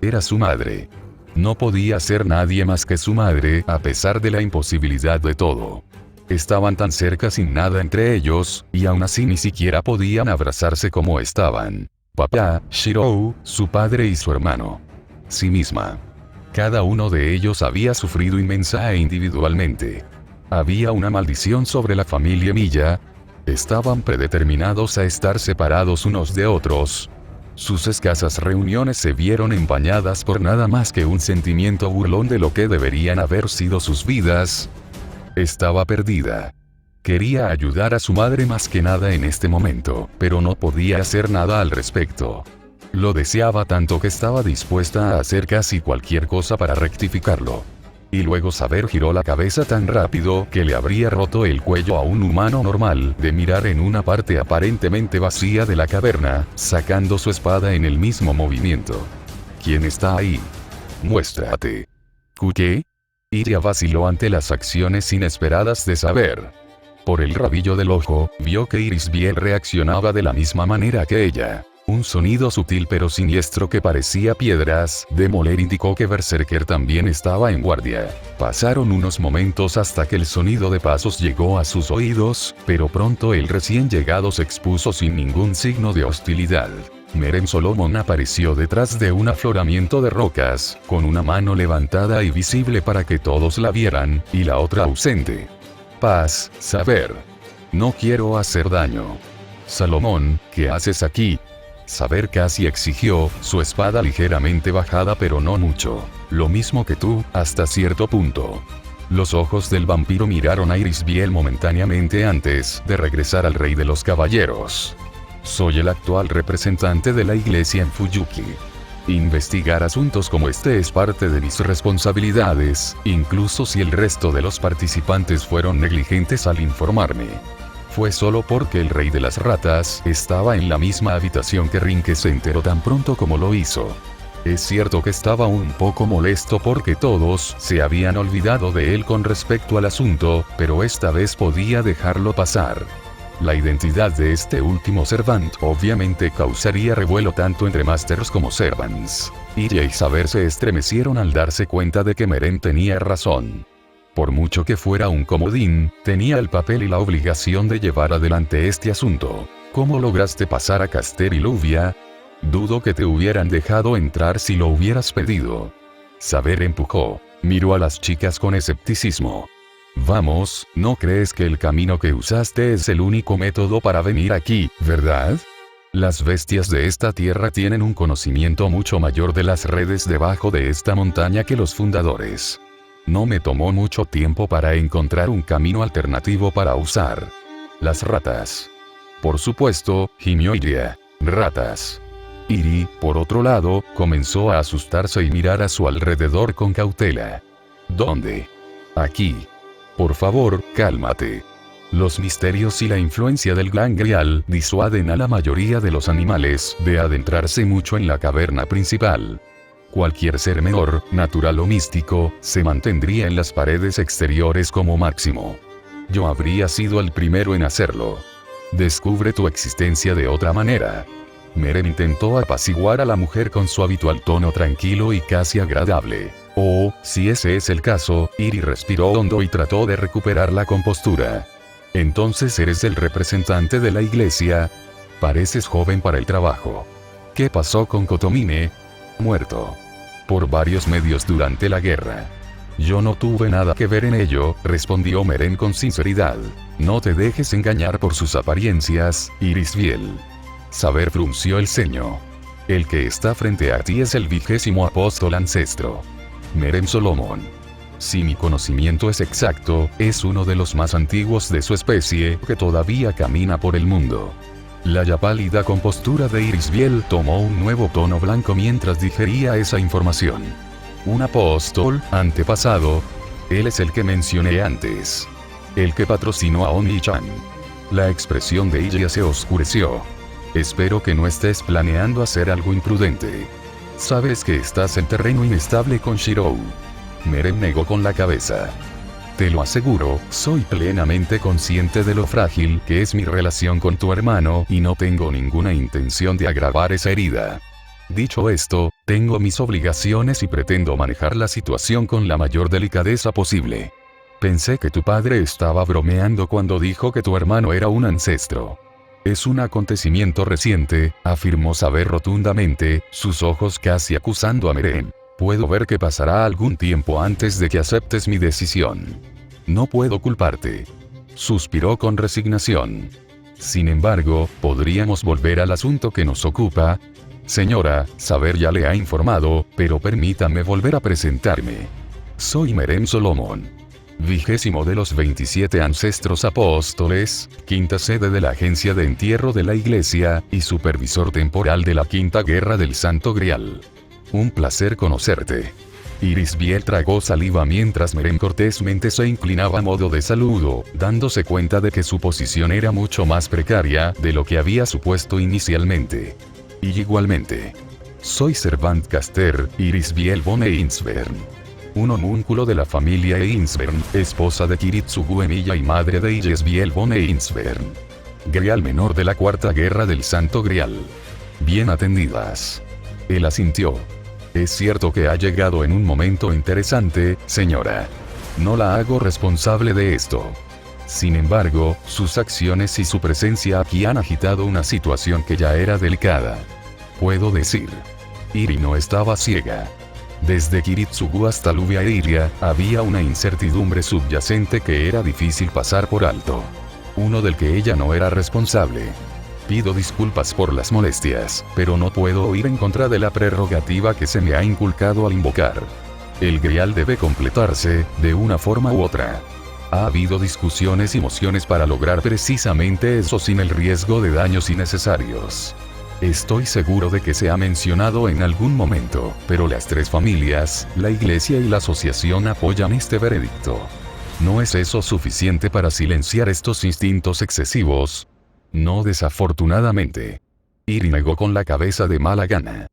Era su madre. No podía ser nadie más que su madre, a pesar de la imposibilidad de todo. Estaban tan cerca sin nada entre ellos, y aún así ni siquiera podían abrazarse como estaban. Papá, Shirou, su padre y su hermano. Sí misma. Cada uno de ellos había sufrido inmensa e individualmente. Había una maldición sobre la familia Miya. Estaban predeterminados a estar separados unos de otros. Sus escasas reuniones se vieron empañadas por nada más que un sentimiento burlón de lo que deberían haber sido sus vidas. Estaba perdida. Quería ayudar a su madre más que nada en este momento, pero no podía hacer nada al respecto. Lo deseaba tanto que estaba dispuesta a hacer casi cualquier cosa para rectificarlo. Y luego Saber giró la cabeza tan rápido que le habría roto el cuello a un humano normal de mirar en una parte aparentemente vacía de la caverna, sacando su espada en el mismo movimiento. ¿Quién está ahí? Muéstrate. ¿Qué? Iria vaciló ante las acciones inesperadas de Saber. Por el rabillo del ojo, vio que Irisbiel reaccionaba de la misma manera que ella. Un sonido sutil pero siniestro que parecía piedras de moler indicó que Berserker también estaba en guardia. Pasaron unos momentos hasta que el sonido de pasos llegó a sus oídos, pero pronto el recién llegado se expuso sin ningún signo de hostilidad. Meren Solomon apareció detrás de un afloramiento de rocas, con una mano levantada y visible para que todos la vieran, y la otra ausente. Paz, Saber. No quiero hacer daño. Salomón, ¿qué haces aquí? Saber casi exigió, su espada ligeramente bajada pero no mucho. Lo mismo que tú, hasta cierto punto. Los ojos del vampiro miraron a Irisbiel momentáneamente antes de regresar al rey de los caballeros. Soy el actual representante de la iglesia en Fuyuki. Investigar asuntos como este es parte de mis responsabilidades, incluso si el resto de los participantes fueron negligentes al informarme. Fue solo porque el rey de las ratas estaba en la misma habitación que Rin que se enteró tan pronto como lo hizo. Es cierto que estaba un poco molesto porque todos se habían olvidado de él con respecto al asunto, pero esta vez podía dejarlo pasar. La identidad de este último Servant obviamente causaría revuelo tanto entre Masters como Servants. Iria y Saber se estremecieron al darse cuenta de que Meren tenía razón. Por mucho que fuera un comodín, tenía el papel y la obligación de llevar adelante este asunto. ¿Cómo lograste pasar a Caster y Luvia? Dudo que te hubieran dejado entrar si lo hubieras pedido. Saber empujó. Miró a las chicas con escepticismo. Vamos, ¿no crees que el camino que usaste es el único método para venir aquí, verdad? Las bestias de esta tierra tienen un conocimiento mucho mayor de las redes debajo de esta montaña que los fundadores. No me tomó mucho tiempo para encontrar un camino alternativo para usar. Las ratas. Por supuesto, gimió Iria. Ratas. Iri, por otro lado, comenzó a asustarse y mirar a su alrededor con cautela. ¿Dónde? Aquí. Por favor, cálmate. Los misterios y la influencia del Gran Grial disuaden a la mayoría de los animales de adentrarse mucho en la caverna principal. Cualquier ser menor, natural o místico, se mantendría en las paredes exteriores como máximo. Yo habría sido el primero en hacerlo. Descubre tu existencia de otra manera. Meren intentó apaciguar a la mujer con su habitual tono tranquilo y casi agradable. Oh, si ese es el caso, Iri respiró hondo y trató de recuperar la compostura. Entonces eres el representante de la iglesia. Pareces joven para el trabajo. ¿Qué pasó con Kotomine? Muerto. Por varios medios durante la guerra. Yo no tuve nada que ver en ello, respondió Meren con sinceridad. No te dejes engañar por sus apariencias, Irisbiel. Saber frunció el ceño. El que está frente a ti es el 20º apóstol ancestro. Meren Solomon. Si mi conocimiento es exacto, es uno de los más antiguos de su especie que todavía camina por el mundo. La ya pálida compostura de Irisbiel tomó un nuevo tono blanco mientras digería esa información. Un apóstol, antepasado. Él es el que mencioné antes. El que patrocinó a Oni-chan. La expresión de Iria se oscureció. Espero que no estés planeando hacer algo imprudente. Sabes que estás en terreno inestable con Shirou. Meren negó con la cabeza. Te lo aseguro, soy plenamente consciente de lo frágil que es mi relación con tu hermano y no tengo ninguna intención de agravar esa herida. Dicho esto, tengo mis obligaciones y pretendo manejar la situación con la mayor delicadeza posible. Pensé que tu padre estaba bromeando cuando dijo que tu hermano era un ancestro. Es un acontecimiento reciente, afirmó Saber rotundamente, sus ojos casi acusando a Meren. Puedo ver que pasará algún tiempo antes de que aceptes mi decisión. No puedo culparte. Suspiró con resignación. Sin embargo, ¿podríamos volver al asunto que nos ocupa? Señora, Saber ya le ha informado, pero permítame volver a presentarme. Soy Merem Solomon. 20º de los 27 ancestros apóstoles, quinta sede de la agencia de entierro de la iglesia, y supervisor temporal de la quinta guerra del Santo Grial. Un placer conocerte. Irisbiel tragó saliva mientras Merem cortésmente se inclinaba a modo de saludo, dándose cuenta de que su posición era mucho más precaria de lo que había supuesto inicialmente. Y igualmente. Soy Servant Caster, Irisbiel von Einsvern. Un homúnculo de la familia Einsvern, esposa de Kiritsugu Emilia y madre de Irisbiel von Einsvern. Grial menor de la cuarta guerra del Santo Grial. Bien atendidas. Él asintió. Es cierto que ha llegado en un momento interesante, señora. No la hago responsable de esto. Sin embargo, sus acciones y su presencia aquí han agitado una situación que ya era delicada. Puedo decir. Iri no estaba ciega. Desde Kiritsugu hasta Luvia e Iria, había una incertidumbre subyacente que era difícil pasar por alto. Uno del que ella no era responsable. Pido disculpas por las molestias, pero no puedo ir en contra de la prerrogativa que se me ha inculcado al invocar. El grial debe completarse, de una forma u otra. Ha habido discusiones y mociones para lograr precisamente eso sin el riesgo de daños innecesarios. Estoy seguro de que se ha mencionado en algún momento, pero las tres familias, la iglesia y la asociación apoyan este veredicto. ¿No es eso suficiente para silenciar estos instintos excesivos? No, desafortunadamente. Iri negó con la cabeza de mala gana.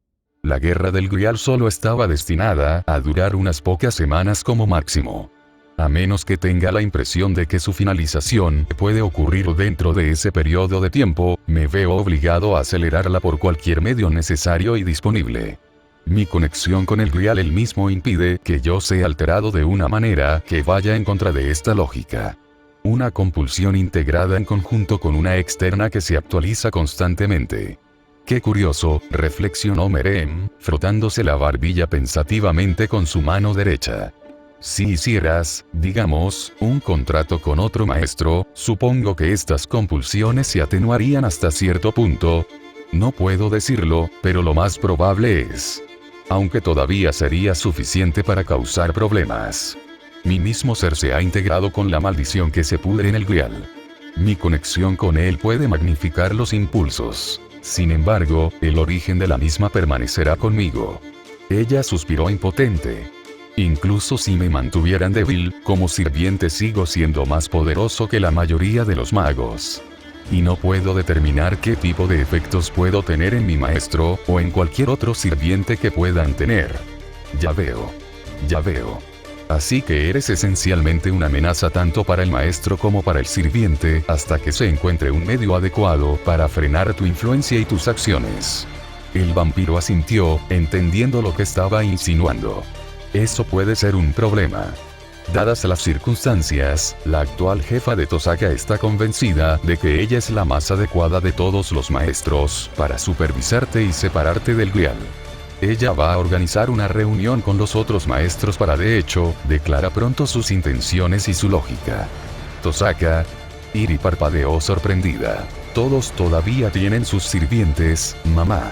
La guerra del Grial solo estaba destinada a durar unas pocas semanas como máximo. A menos que tenga la impresión de que su finalización puede ocurrir dentro de ese periodo de tiempo, me veo obligado a acelerarla por cualquier medio necesario y disponible. Mi conexión con el Grial él mismo impide que yo sea alterado de una manera que vaya en contra de esta lógica. Una compulsión integrada en conjunto con una externa que se actualiza constantemente. Qué curioso, reflexionó Merem, frotándose la barbilla pensativamente con su mano derecha. Si hicieras, digamos, un contrato con otro maestro, supongo que estas compulsiones se atenuarían hasta cierto punto. No puedo decirlo, pero lo más probable es. Aunque todavía sería suficiente para causar problemas. Mi mismo ser se ha integrado con la maldición que se pudre en el Grial. Mi conexión con él puede magnificar los impulsos. Sin embargo, el origen de la misma permanecerá conmigo. Ella suspiró impotente. Incluso si me mantuvieran débil, como sirviente sigo siendo más poderoso que la mayoría de los magos. Y no puedo determinar qué tipo de efectos puedo tener en mi maestro, o en cualquier otro sirviente que puedan tener. Ya veo. Ya veo. Así que eres esencialmente una amenaza tanto para el maestro como para el sirviente, hasta que se encuentre un medio adecuado para frenar tu influencia y tus acciones. El vampiro asintió, entendiendo lo que estaba insinuando. Eso puede ser un problema. Dadas las circunstancias, la actual jefa de Tosaka está convencida de que ella es la más adecuada de todos los maestros para supervisarte y separarte del Grial. Ella va a organizar una reunión con los otros maestros para de hecho, declara pronto sus intenciones y su lógica. Tosaka. Iri parpadeó sorprendida. Todos todavía tienen sus sirvientes, mamá.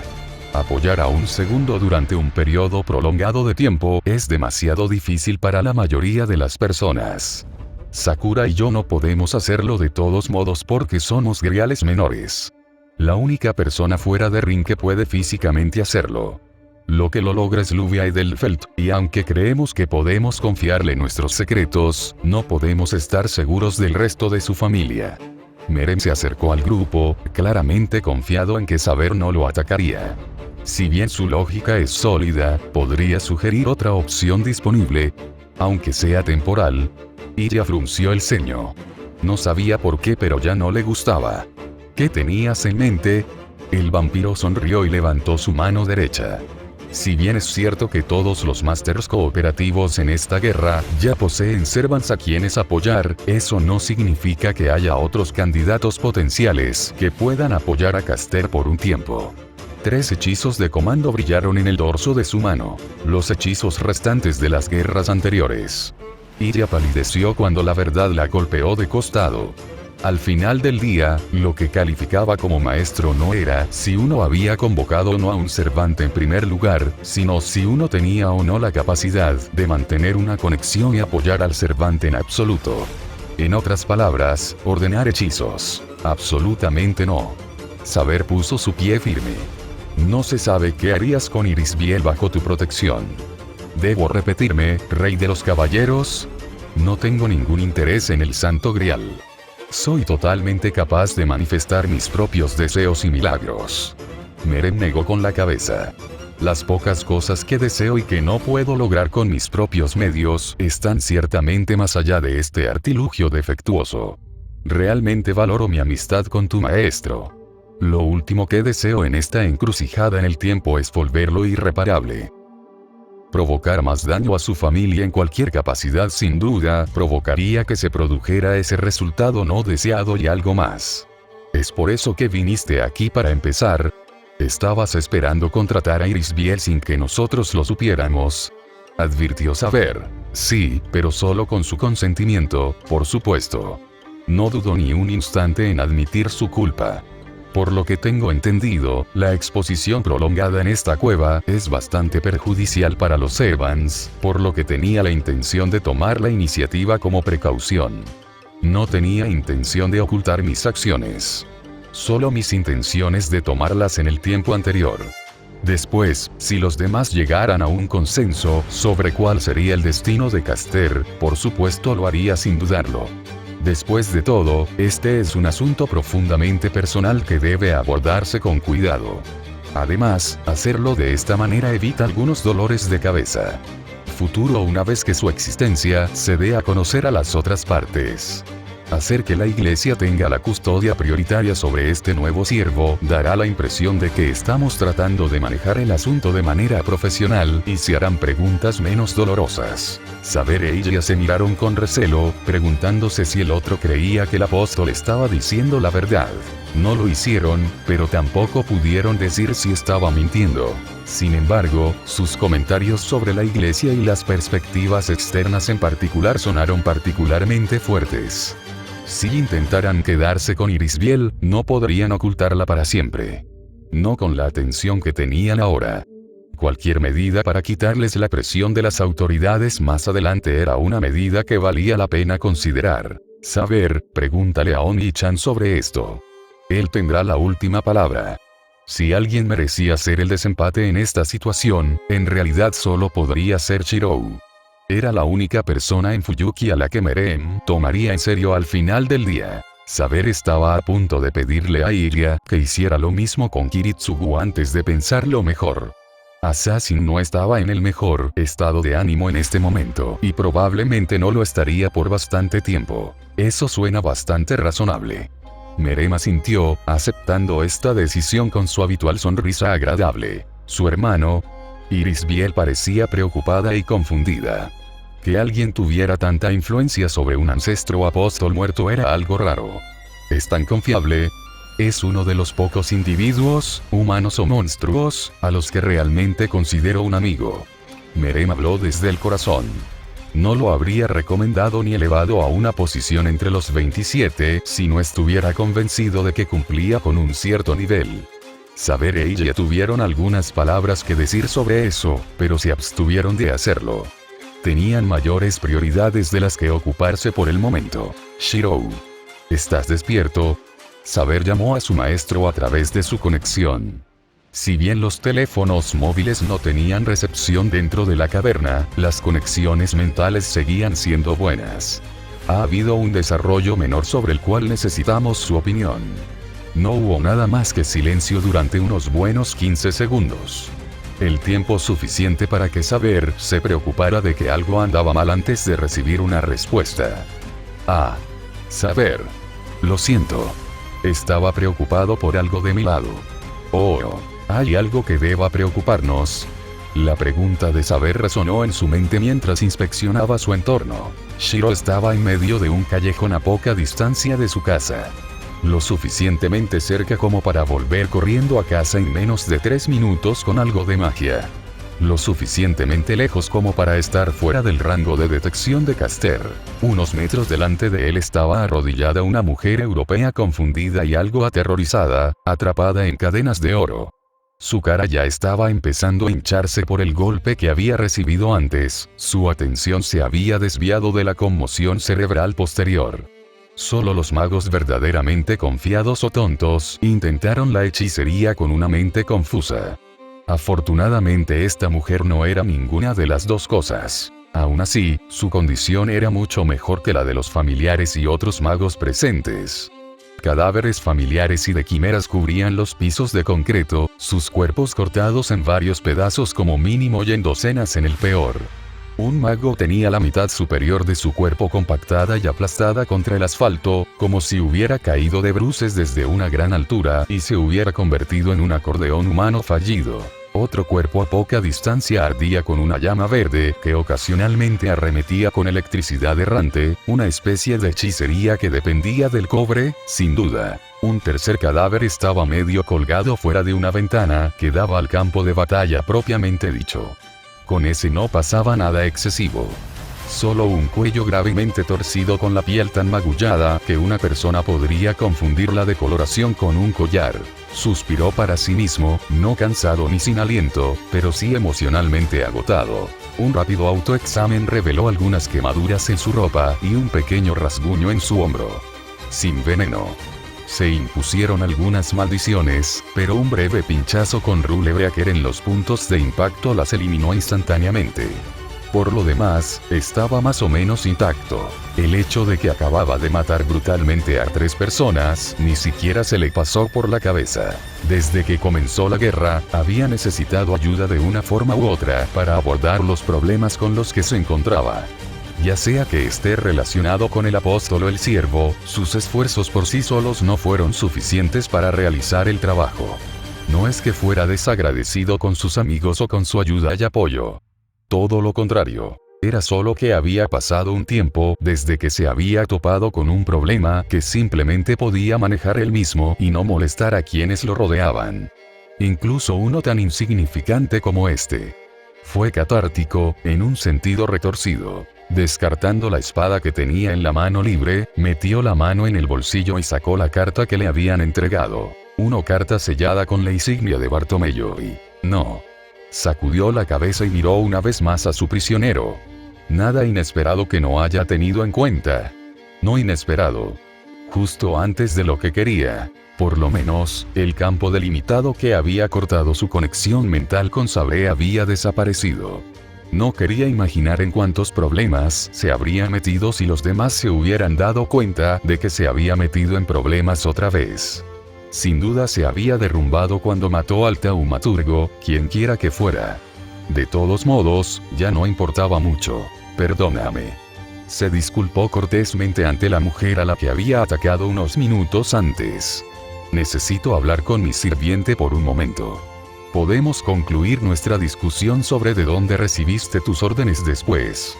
Apoyar a un segundo durante un periodo prolongado de tiempo es demasiado difícil para la mayoría de las personas. Sakura y yo no podemos hacerlo de todos modos porque somos griales menores. La única persona fuera de ring que puede físicamente hacerlo. Lo que lo logra es Luvia Edelfelt, y aunque creemos que podemos confiarle nuestros secretos, no podemos estar seguros del resto de su familia. Merem se acercó al grupo, claramente confiado en que Saber no lo atacaría. Si bien su lógica es sólida, podría sugerir otra opción disponible, aunque sea temporal. Ella frunció el ceño. No sabía por qué, pero ya no le gustaba. ¿Qué tenías en mente? El vampiro sonrió y levantó su mano derecha. Si bien es cierto que todos los másters cooperativos en esta guerra ya poseen servants a quienes apoyar, eso no significa que haya otros candidatos potenciales que puedan apoyar a Caster por un tiempo. 3 hechizos de comando brillaron en el dorso de su mano, los hechizos restantes de las guerras anteriores. Ella palideció cuando la verdad la golpeó de costado. Al final del día, lo que calificaba como maestro no era si uno había convocado o no a un Cervante en primer lugar, sino si uno tenía o no la capacidad de mantener una conexión y apoyar al Cervante en absoluto. En otras palabras, ordenar hechizos. Absolutamente no. Saber puso su pie firme. No se sabe qué harías con Irisbiel bajo tu protección. ¿Debo repetirme, Rey de los Caballeros? No tengo ningún interés en el Santo Grial. Soy totalmente capaz de manifestar mis propios deseos y milagros. Merem negó con la cabeza. Las pocas cosas que deseo y que no puedo lograr con mis propios medios están ciertamente más allá de este artilugio defectuoso. Realmente valoro mi amistad con tu maestro. Lo último que deseo en esta encrucijada en el tiempo es volverlo irreparable. Provocar más daño a su familia en cualquier capacidad sin duda provocaría que se produjera ese resultado no deseado y algo más. ¿Es por eso que viniste aquí para empezar? ¿Estabas esperando contratar a Irisbiel sin que nosotros lo supiéramos? Advirtió Saber. Sí, pero solo con su consentimiento, por supuesto. No dudó ni un instante en admitir su culpa. Por lo que tengo entendido, la exposición prolongada en esta cueva es bastante perjudicial para los Evans, por lo que tenía la intención de tomar la iniciativa como precaución. No tenía intención de ocultar mis acciones. Solo mis intenciones de tomarlas en el tiempo anterior. Después, si los demás llegaran a un consenso sobre cuál sería el destino de Caster, por supuesto lo haría sin dudarlo. Después de todo, este es un asunto profundamente personal que debe abordarse con cuidado. Además, hacerlo de esta manera evita algunos dolores de cabeza futuro una vez que su existencia se dé a conocer a las otras partes. Hacer que la iglesia tenga la custodia prioritaria sobre este nuevo siervo dará la impresión de que estamos tratando de manejar el asunto de manera profesional y se harán preguntas menos dolorosas. Saber e ella se miraron con recelo, preguntándose si el otro creía que el apóstol estaba diciendo la verdad. No lo hicieron, pero tampoco pudieron decir si estaba mintiendo. Sin embargo, sus comentarios sobre la iglesia y las perspectivas externas en particular sonaron particularmente fuertes. Si intentaran quedarse con Irisbiel, no podrían ocultarla para siempre. No con la atención que tenían ahora. Cualquier medida para quitarles la presión de las autoridades más adelante era una medida que valía la pena considerar. Saber, pregúntale a Oni-chan sobre esto. Él tendrá la última palabra. Si alguien merecía ser el desempate en esta situación, en realidad solo podría ser Shirou. Era la única persona en Fuyuki a la que Merem tomaría en serio al final del día. Saber estaba a punto de pedirle a Iria que hiciera lo mismo con Kiritsugu antes de pensarlo mejor. Assassin no estaba en el mejor estado de ánimo en este momento y probablemente no lo estaría por bastante tiempo. Eso suena bastante razonable. Merem asintió, aceptando esta decisión con su habitual sonrisa agradable. Su hermano, Irisbiel, parecía preocupada y confundida. Que alguien tuviera tanta influencia sobre un ancestro apóstol muerto era algo raro. ¿Es tan confiable? Es uno de los pocos individuos, humanos o monstruos, a los que realmente considero un amigo. Merem habló desde el corazón. No lo habría recomendado ni elevado a una posición entre los 27 si no estuviera convencido de que cumplía con un cierto nivel. Saber e ella tuvieron algunas palabras que decir sobre eso, pero se abstuvieron de hacerlo. Tenían mayores prioridades de las que ocuparse por el momento. Shirou. ¿Estás despierto? Saber llamó a su maestro a través de su conexión. Si bien los teléfonos móviles no tenían recepción dentro de la caverna, las conexiones mentales seguían siendo buenas. Ha habido un desarrollo menor sobre el cual necesitamos su opinión. No hubo nada más que silencio durante unos buenos 15 segundos. El tiempo suficiente para que Saber se preocupara de que algo andaba mal antes de recibir una respuesta. Ah. Saber. Lo siento. Estaba preocupado por algo de mi lado. Oh. ¿Hay algo que deba preocuparnos? La pregunta de Saber resonó en su mente mientras inspeccionaba su entorno. Shiro estaba en medio de un callejón a poca distancia de su casa. Lo suficientemente cerca como para volver corriendo a casa en menos de 3 minutos con algo de magia. lo suficientemente lejos como para estar fuera del rango de detección de Caster. Unos metros delante de él estaba arrodillada una mujer europea confundida y algo aterrorizada, atrapada en cadenas de oro. Su cara ya estaba empezando a hincharse por el golpe que había recibido antes, su atención se había desviado de la conmoción cerebral posterior. Solo los magos verdaderamente confiados o tontos intentaron la hechicería con una mente confusa. Afortunadamente esta mujer no era ninguna de las dos cosas. Aún así, su condición era mucho mejor que la de los familiares y otros magos presentes. Cadáveres familiares y de quimeras cubrían los pisos de concreto, sus cuerpos cortados en varios pedazos como mínimo y en docenas en el peor. Un mago tenía la mitad superior de su cuerpo compactada y aplastada contra el asfalto, como si hubiera caído de bruces desde una gran altura y se hubiera convertido en un acordeón humano fallido. Otro cuerpo a poca distancia ardía con una llama verde que ocasionalmente arremetía con electricidad errante, una especie de hechicería que dependía del cobre, sin duda. Un tercer cadáver estaba medio colgado fuera de una ventana que daba al campo de batalla propiamente dicho. Con ese no pasaba nada excesivo. Solo un cuello gravemente torcido con la piel tan magullada que una persona podría confundir la decoloración con un collar. Suspiró para sí mismo, no cansado ni sin aliento, pero sí emocionalmente agotado. Un rápido autoexamen reveló algunas quemaduras en su ropa y un pequeño rasguño en su hombro. Sin veneno. Se impusieron algunas maldiciones, pero un breve pinchazo con Rulebreaker en los puntos de impacto las eliminó instantáneamente. Por lo demás, estaba más o menos intacto. El hecho de que acababa de matar brutalmente a 3 personas ni siquiera se le pasó por la cabeza. Desde que comenzó la guerra, había necesitado ayuda de una forma u otra para abordar los problemas con los que se encontraba. Ya sea que esté relacionado con el apóstol o el siervo, sus esfuerzos por sí solos no fueron suficientes para realizar el trabajo. No es que fuera desagradecido con sus amigos o con su ayuda y apoyo. Todo lo contrario. Era solo que había pasado un tiempo desde que se había topado con un problema que simplemente podía manejar él mismo y no molestar a quienes lo rodeaban. Incluso uno tan insignificante como este. Fue catártico, en un sentido retorcido. Descartando la espada que tenía en la mano libre, metió la mano en el bolsillo y sacó la carta que le habían entregado. Una carta sellada con la insignia de Bartomeu y... no. Sacudió la cabeza y miró una vez más a su prisionero. Nada inesperado que no haya tenido en cuenta. No inesperado. Justo antes de lo que quería. Por lo menos, el campo delimitado que había cortado su conexión mental con Sabré había desaparecido. No quería imaginar en cuántos problemas se habría metido si los demás se hubieran dado cuenta de que se había metido en problemas otra vez. Sin duda se había derrumbado cuando mató al taumaturgo, quienquiera que fuera. De todos modos, ya no importaba mucho. Perdóname. Se disculpó cortésmente ante la mujer a la que había atacado unos minutos antes. Necesito hablar con mi sirviente por un momento. Podemos concluir nuestra discusión sobre de dónde recibiste tus órdenes después.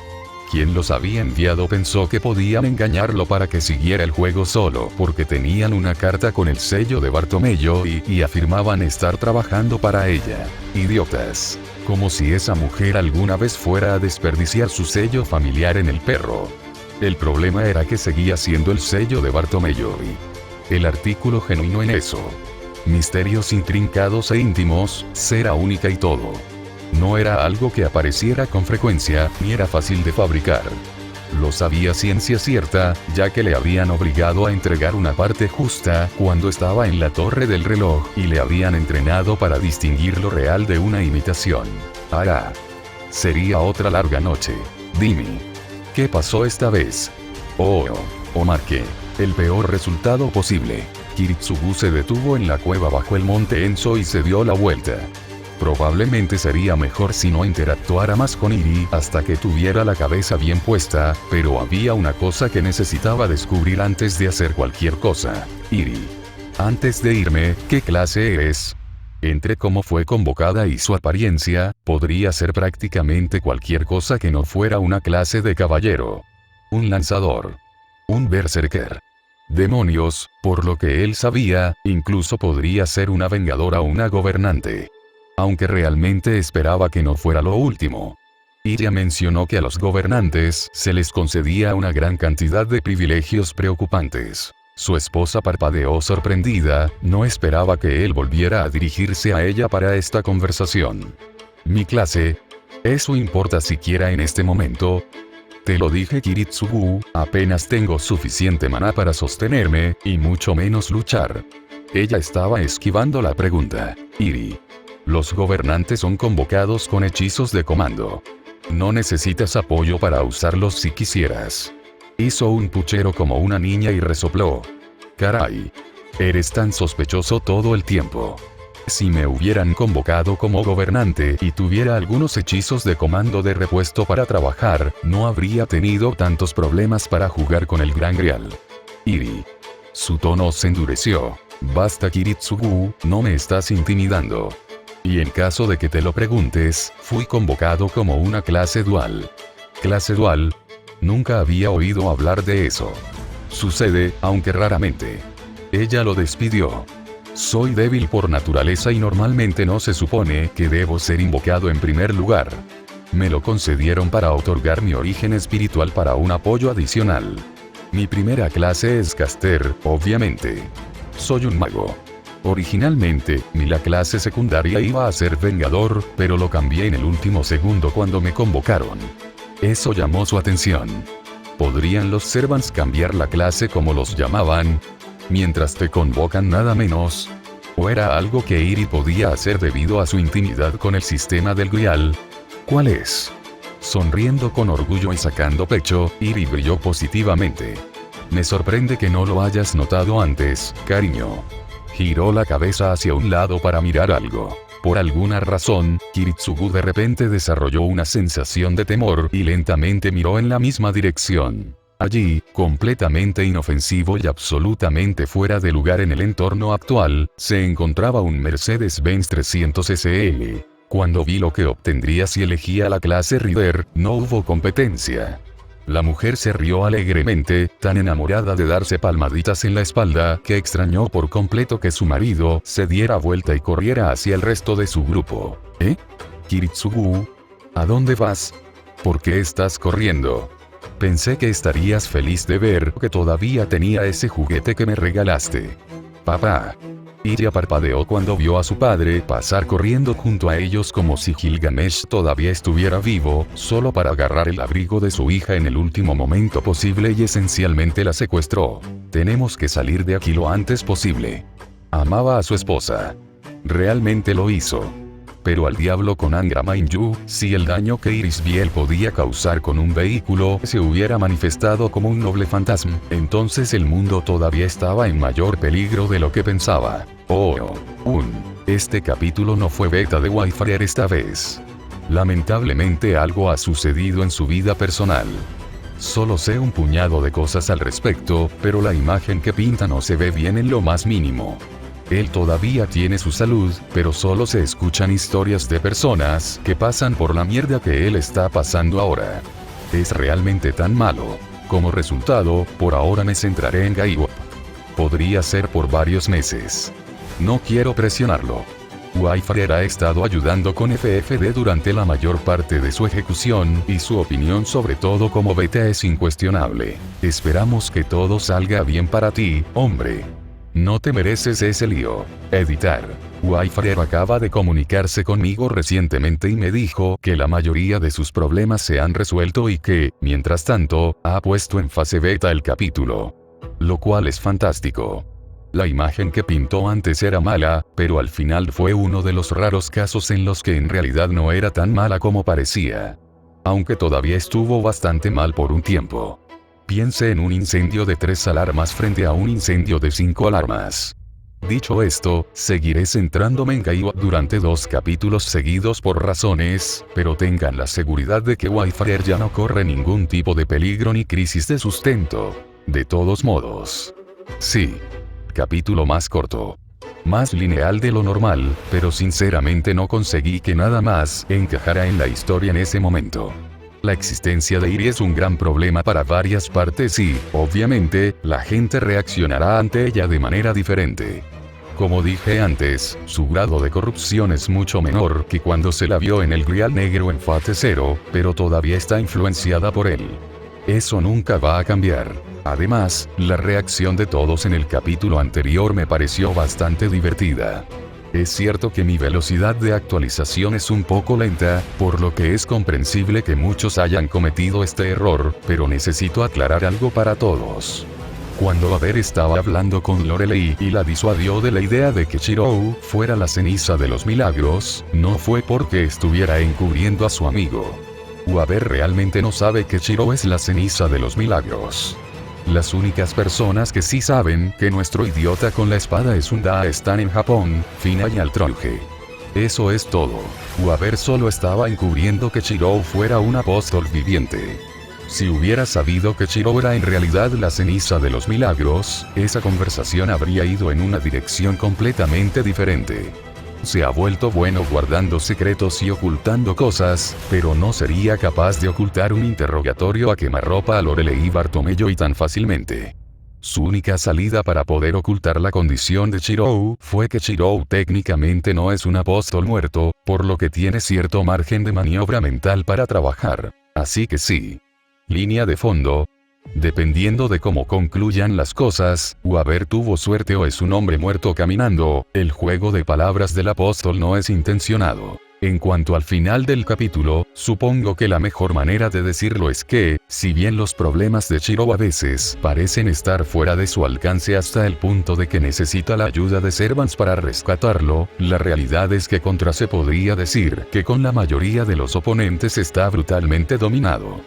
Quien los había enviado pensó que podían engañarlo para que siguiera el juego solo porque tenían una carta con el sello de Bartomeu y afirmaban estar trabajando para ella. Idiotas. Como si esa mujer alguna vez fuera a desperdiciar su sello familiar en el perro. El problema era que seguía siendo el sello de Bartomeu. El artículo genuino en eso. Misterios intrincados e íntimos, cera única y todo. No era algo que apareciera con frecuencia, ni era fácil de fabricar. Lo sabía ciencia cierta, ya que le habían obligado a entregar una parte justa cuando estaba en la torre del reloj y le habían entrenado para distinguir lo real de una imitación. Ah, sería otra larga noche. Dime. ¿Qué pasó esta vez? Marqué. El peor resultado posible. Kiritsugu se detuvo en la cueva bajo el monte Enso y se dio la vuelta. Probablemente sería mejor si no interactuara más con Iri hasta que tuviera la cabeza bien puesta, pero había una cosa que necesitaba descubrir antes de hacer cualquier cosa. Iri. Antes de irme, ¿qué clase eres? Entre cómo fue convocada y su apariencia, podría ser prácticamente cualquier cosa que no fuera una clase de caballero. Un lanzador. Un berserker. Demonios, por lo que él sabía, incluso podría ser una vengadora o una gobernante. aunque realmente esperaba que no fuera lo último. Iria mencionó que a los gobernantes se les concedía una gran cantidad de privilegios preocupantes. Su esposa parpadeó sorprendida, no esperaba que él volviera a dirigirse a ella para esta conversación. Mi clase. ¿Eso importa siquiera en este momento? Te lo dije, Kiritsugu, apenas tengo suficiente maná para sostenerme, y mucho menos luchar. Ella estaba esquivando la pregunta. Iri. Los gobernantes son convocados con hechizos de comando. No necesitas apoyo para usarlos si quisieras. Hizo un puchero como una niña y resopló. Caray. Eres tan sospechoso todo el tiempo. Si me hubieran convocado como gobernante y tuviera algunos hechizos de comando de repuesto para trabajar, no habría tenido tantos problemas para jugar con el Gran Grial. Iri. Su tono se endureció. Basta, Kiritsugu, no me estás intimidando. Y en caso de que te lo preguntes, fui convocado como una clase dual. ¿Clase dual? Nunca había oído hablar de eso. Sucede, aunque raramente. Ella lo despidió. Soy débil por naturaleza y normalmente no se supone que debo ser invocado en primer lugar. Me lo concedieron para otorgar mi origen espiritual para un apoyo adicional. Mi primera clase es caster, obviamente. Soy un mago. Originalmente, la clase secundaria iba a ser vengador, pero lo cambié en el último segundo cuando me convocaron. Eso llamó su atención. ¿Podrían los servants cambiar la clase como los llamaban? Mientras te convocan nada menos. ¿O era algo que Iri podía hacer debido a su intimidad con el sistema del Grial? ¿Cuál es? Sonriendo con orgullo y sacando pecho, Iri brilló positivamente. Me sorprende que no lo hayas notado antes, cariño. Giró la cabeza hacia un lado para mirar algo. Por alguna razón, Kiritsugu de repente desarrolló una sensación de temor y lentamente miró en la misma dirección. Allí, completamente inofensivo y absolutamente fuera de lugar en el entorno actual, se encontraba un Mercedes-Benz 300 SL. Cuando vi lo que obtendría si elegía la clase Rider, no hubo competencia. La mujer se rió alegremente, tan enamorada de darse palmaditas en la espalda, que extrañó por completo que su marido se diera vuelta y corriera hacia el resto de su grupo. ¿Eh? Kiritsugu, ¿a dónde vas? ¿Por qué estás corriendo? Pensé que estarías feliz de ver que todavía tenía ese juguete que me regalaste. Papá. Iria parpadeó cuando vio a su padre pasar corriendo junto a ellos como si Gilgamesh todavía estuviera vivo, solo para agarrar el abrigo de su hija en el último momento posible y esencialmente la secuestró. Tenemos que salir de aquí lo antes posible. Amaba a su esposa. Realmente lo hizo. Pero al diablo con Angra Mainyu, si el daño que Iris Biel podía causar con un vehículo se hubiera manifestado como un noble fantasma, entonces el mundo todavía estaba en mayor peligro de lo que pensaba. Este capítulo no fue beta de Wi-Fi esta vez. Lamentablemente algo ha sucedido en su vida personal. Solo sé un puñado de cosas al respecto, pero la imagen que pinta no se ve bien en lo más mínimo. Él todavía tiene su salud, pero solo se escuchan historias de personas que pasan por la mierda que él está pasando ahora. Es realmente tan malo. Como resultado, por ahora me centraré en Gaiwa. Podría ser por varios meses. No quiero presionarlo. Wi-Fi ha estado ayudando con FFD durante la mayor parte de su ejecución, y su opinión sobre todo como beta es incuestionable. Esperamos que todo salga bien para ti, hombre. No te mereces ese lío. Editar. Wi-Fi acaba de comunicarse conmigo recientemente y me dijo que la mayoría de sus problemas se han resuelto y que, mientras tanto, ha puesto en fase beta el capítulo. Lo cual es fantástico. La imagen que pintó antes era mala, pero al final fue uno de los raros casos en los que en realidad no era tan mala como parecía. Aunque todavía estuvo bastante mal por un tiempo. Piense en un incendio de 3 alarmas frente a un incendio de 5 alarmas. Dicho esto, seguiré centrándome en Gaiwa durante 2 capítulos seguidos por razones, pero tengan la seguridad de que Wi-Fi ya no corre ningún tipo de peligro ni crisis de sustento. De todos modos. Sí. Capítulo más corto. Más lineal de lo normal, pero sinceramente no conseguí que nada más encajara en la historia en ese momento. La existencia de Iri es un gran problema para varias partes y, obviamente, la gente reaccionará ante ella de manera diferente. Como dije antes, su grado de corrupción es mucho menor que cuando se la vio en el Grial Negro en Fate Zero, pero todavía está influenciada por él. Eso nunca va a cambiar. Además, la reacción de todos en el capítulo anterior me pareció bastante divertida. Es cierto que mi velocidad de actualización es un poco lenta, por lo que es comprensible que muchos hayan cometido este error, pero necesito aclarar algo para todos. Cuando Aber estaba hablando con Lorelei y la disuadió de la idea de que Chirou fuera la ceniza de los milagros, no fue porque estuviera encubriendo a su amigo. Aber realmente no sabe que Chirou es la ceniza de los milagros. Las únicas personas que sí saben que nuestro idiota con la espada es un Da están en Japón, Fina y Altroge. Eso es todo. Aber solo estaba encubriendo que Chirou fuera un apóstol viviente. Si hubiera sabido que Chirou era en realidad la ceniza de los milagros, esa conversación habría ido en una dirección completamente diferente. Se ha vuelto bueno guardando secretos y ocultando cosas, pero no sería capaz de ocultar un interrogatorio a quemarropa a Lorelei y Bartomeu y tan fácilmente. Su única salida para poder ocultar la condición de Chirou fue que Chirou técnicamente no es un apóstol muerto, por lo que tiene cierto margen de maniobra mental para trabajar. Así que sí. Línea de fondo. Dependiendo de cómo concluyan las cosas, Aber tuvo suerte o es un hombre muerto caminando, el juego de palabras del apóstol no es intencionado. En cuanto al final del capítulo, supongo que la mejor manera de decirlo es que, si bien los problemas de Chirou a veces parecen estar fuera de su alcance hasta el punto de que necesita la ayuda de Servants para rescatarlo, la realidad es que contra se podría decir que con la mayoría de los oponentes está brutalmente dominado.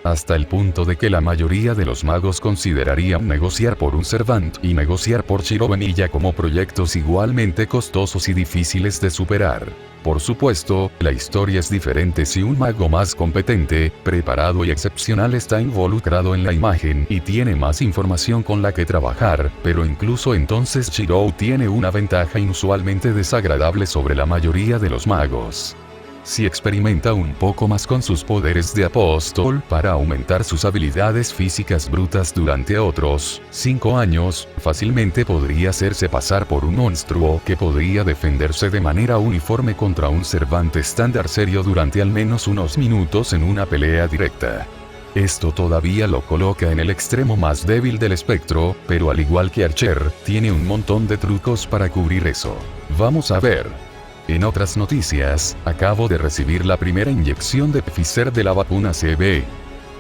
Hasta el punto de que la mayoría de los magos considerarían negociar por un Servant y negociar por Chirou Venilla como proyectos igualmente costosos y difíciles de superar. Por supuesto, la historia es diferente si un mago más competente, preparado y excepcional está involucrado en la imagen y tiene más información con la que trabajar, pero incluso entonces Chirou tiene una ventaja inusualmente desagradable sobre la mayoría de los magos. Si experimenta un poco más con sus poderes de apóstol para aumentar sus habilidades físicas brutas durante otros 5 años, fácilmente podría hacerse pasar por un monstruo que podría defenderse de manera uniforme contra un Servant estándar serio durante al menos unos minutos en una pelea directa. Esto todavía lo coloca en el extremo más débil del espectro, pero al igual que Archer, tiene un montón de trucos para cubrir eso. Vamos a ver. En otras noticias, acabo de recibir la primera inyección de Pfizer de la vacuna CB.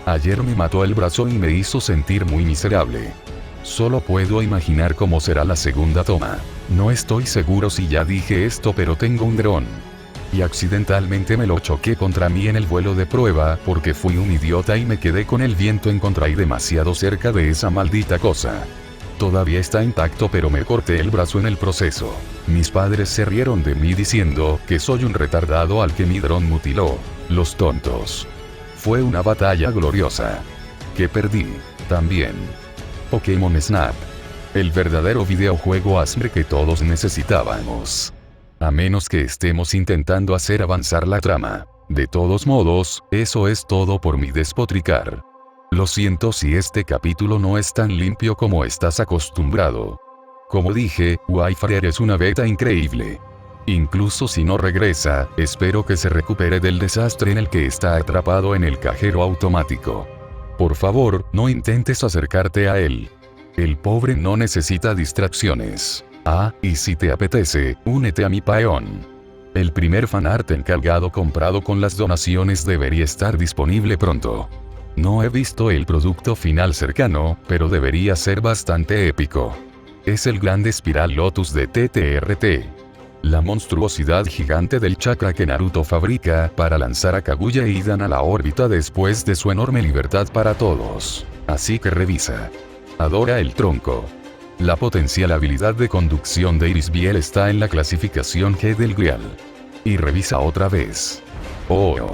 Ayer me mató el brazo y me hizo sentir muy miserable. Solo puedo imaginar cómo será la segunda toma. No estoy seguro si ya dije esto, pero tengo un dron. Y accidentalmente me lo choqué contra mí en el vuelo de prueba porque fui un idiota y me quedé con el viento en contra y demasiado cerca de esa maldita cosa. Todavía está intacto, pero me corté el brazo en el proceso. Mis padres se rieron de mí diciendo que soy un retardado al que mi dron mutiló. Los tontos. Fue una batalla gloriosa. Que perdí. También. Pokémon Snap. El verdadero videojuego ASMR que todos necesitábamos. A menos que estemos intentando hacer avanzar la trama. De todos modos, eso es todo por mi despotricar. Lo siento si este capítulo no es tan limpio como estás acostumbrado. Como dije, Wayfarer es una beta increíble. Incluso si no regresa, espero que se recupere del desastre en el que está atrapado en el cajero automático. Por favor, no intentes acercarte a él. El pobre no necesita distracciones. Ah, y si te apetece, únete a mi Patreon. El primer fanart encargado comprado con las donaciones debería estar disponible pronto. No he visto el producto final cercano, pero debería ser bastante épico. Es el Grande Espiral Lotus de TTRT. La monstruosidad gigante del chakra que Naruto fabrica para lanzar a Kaguya y Dan a la órbita después de su enorme libertad para todos. Así que revisa. Adora el tronco. La potencial habilidad de conducción de Iris Biel está en la clasificación G del Grial. Y revisa otra vez. Oh.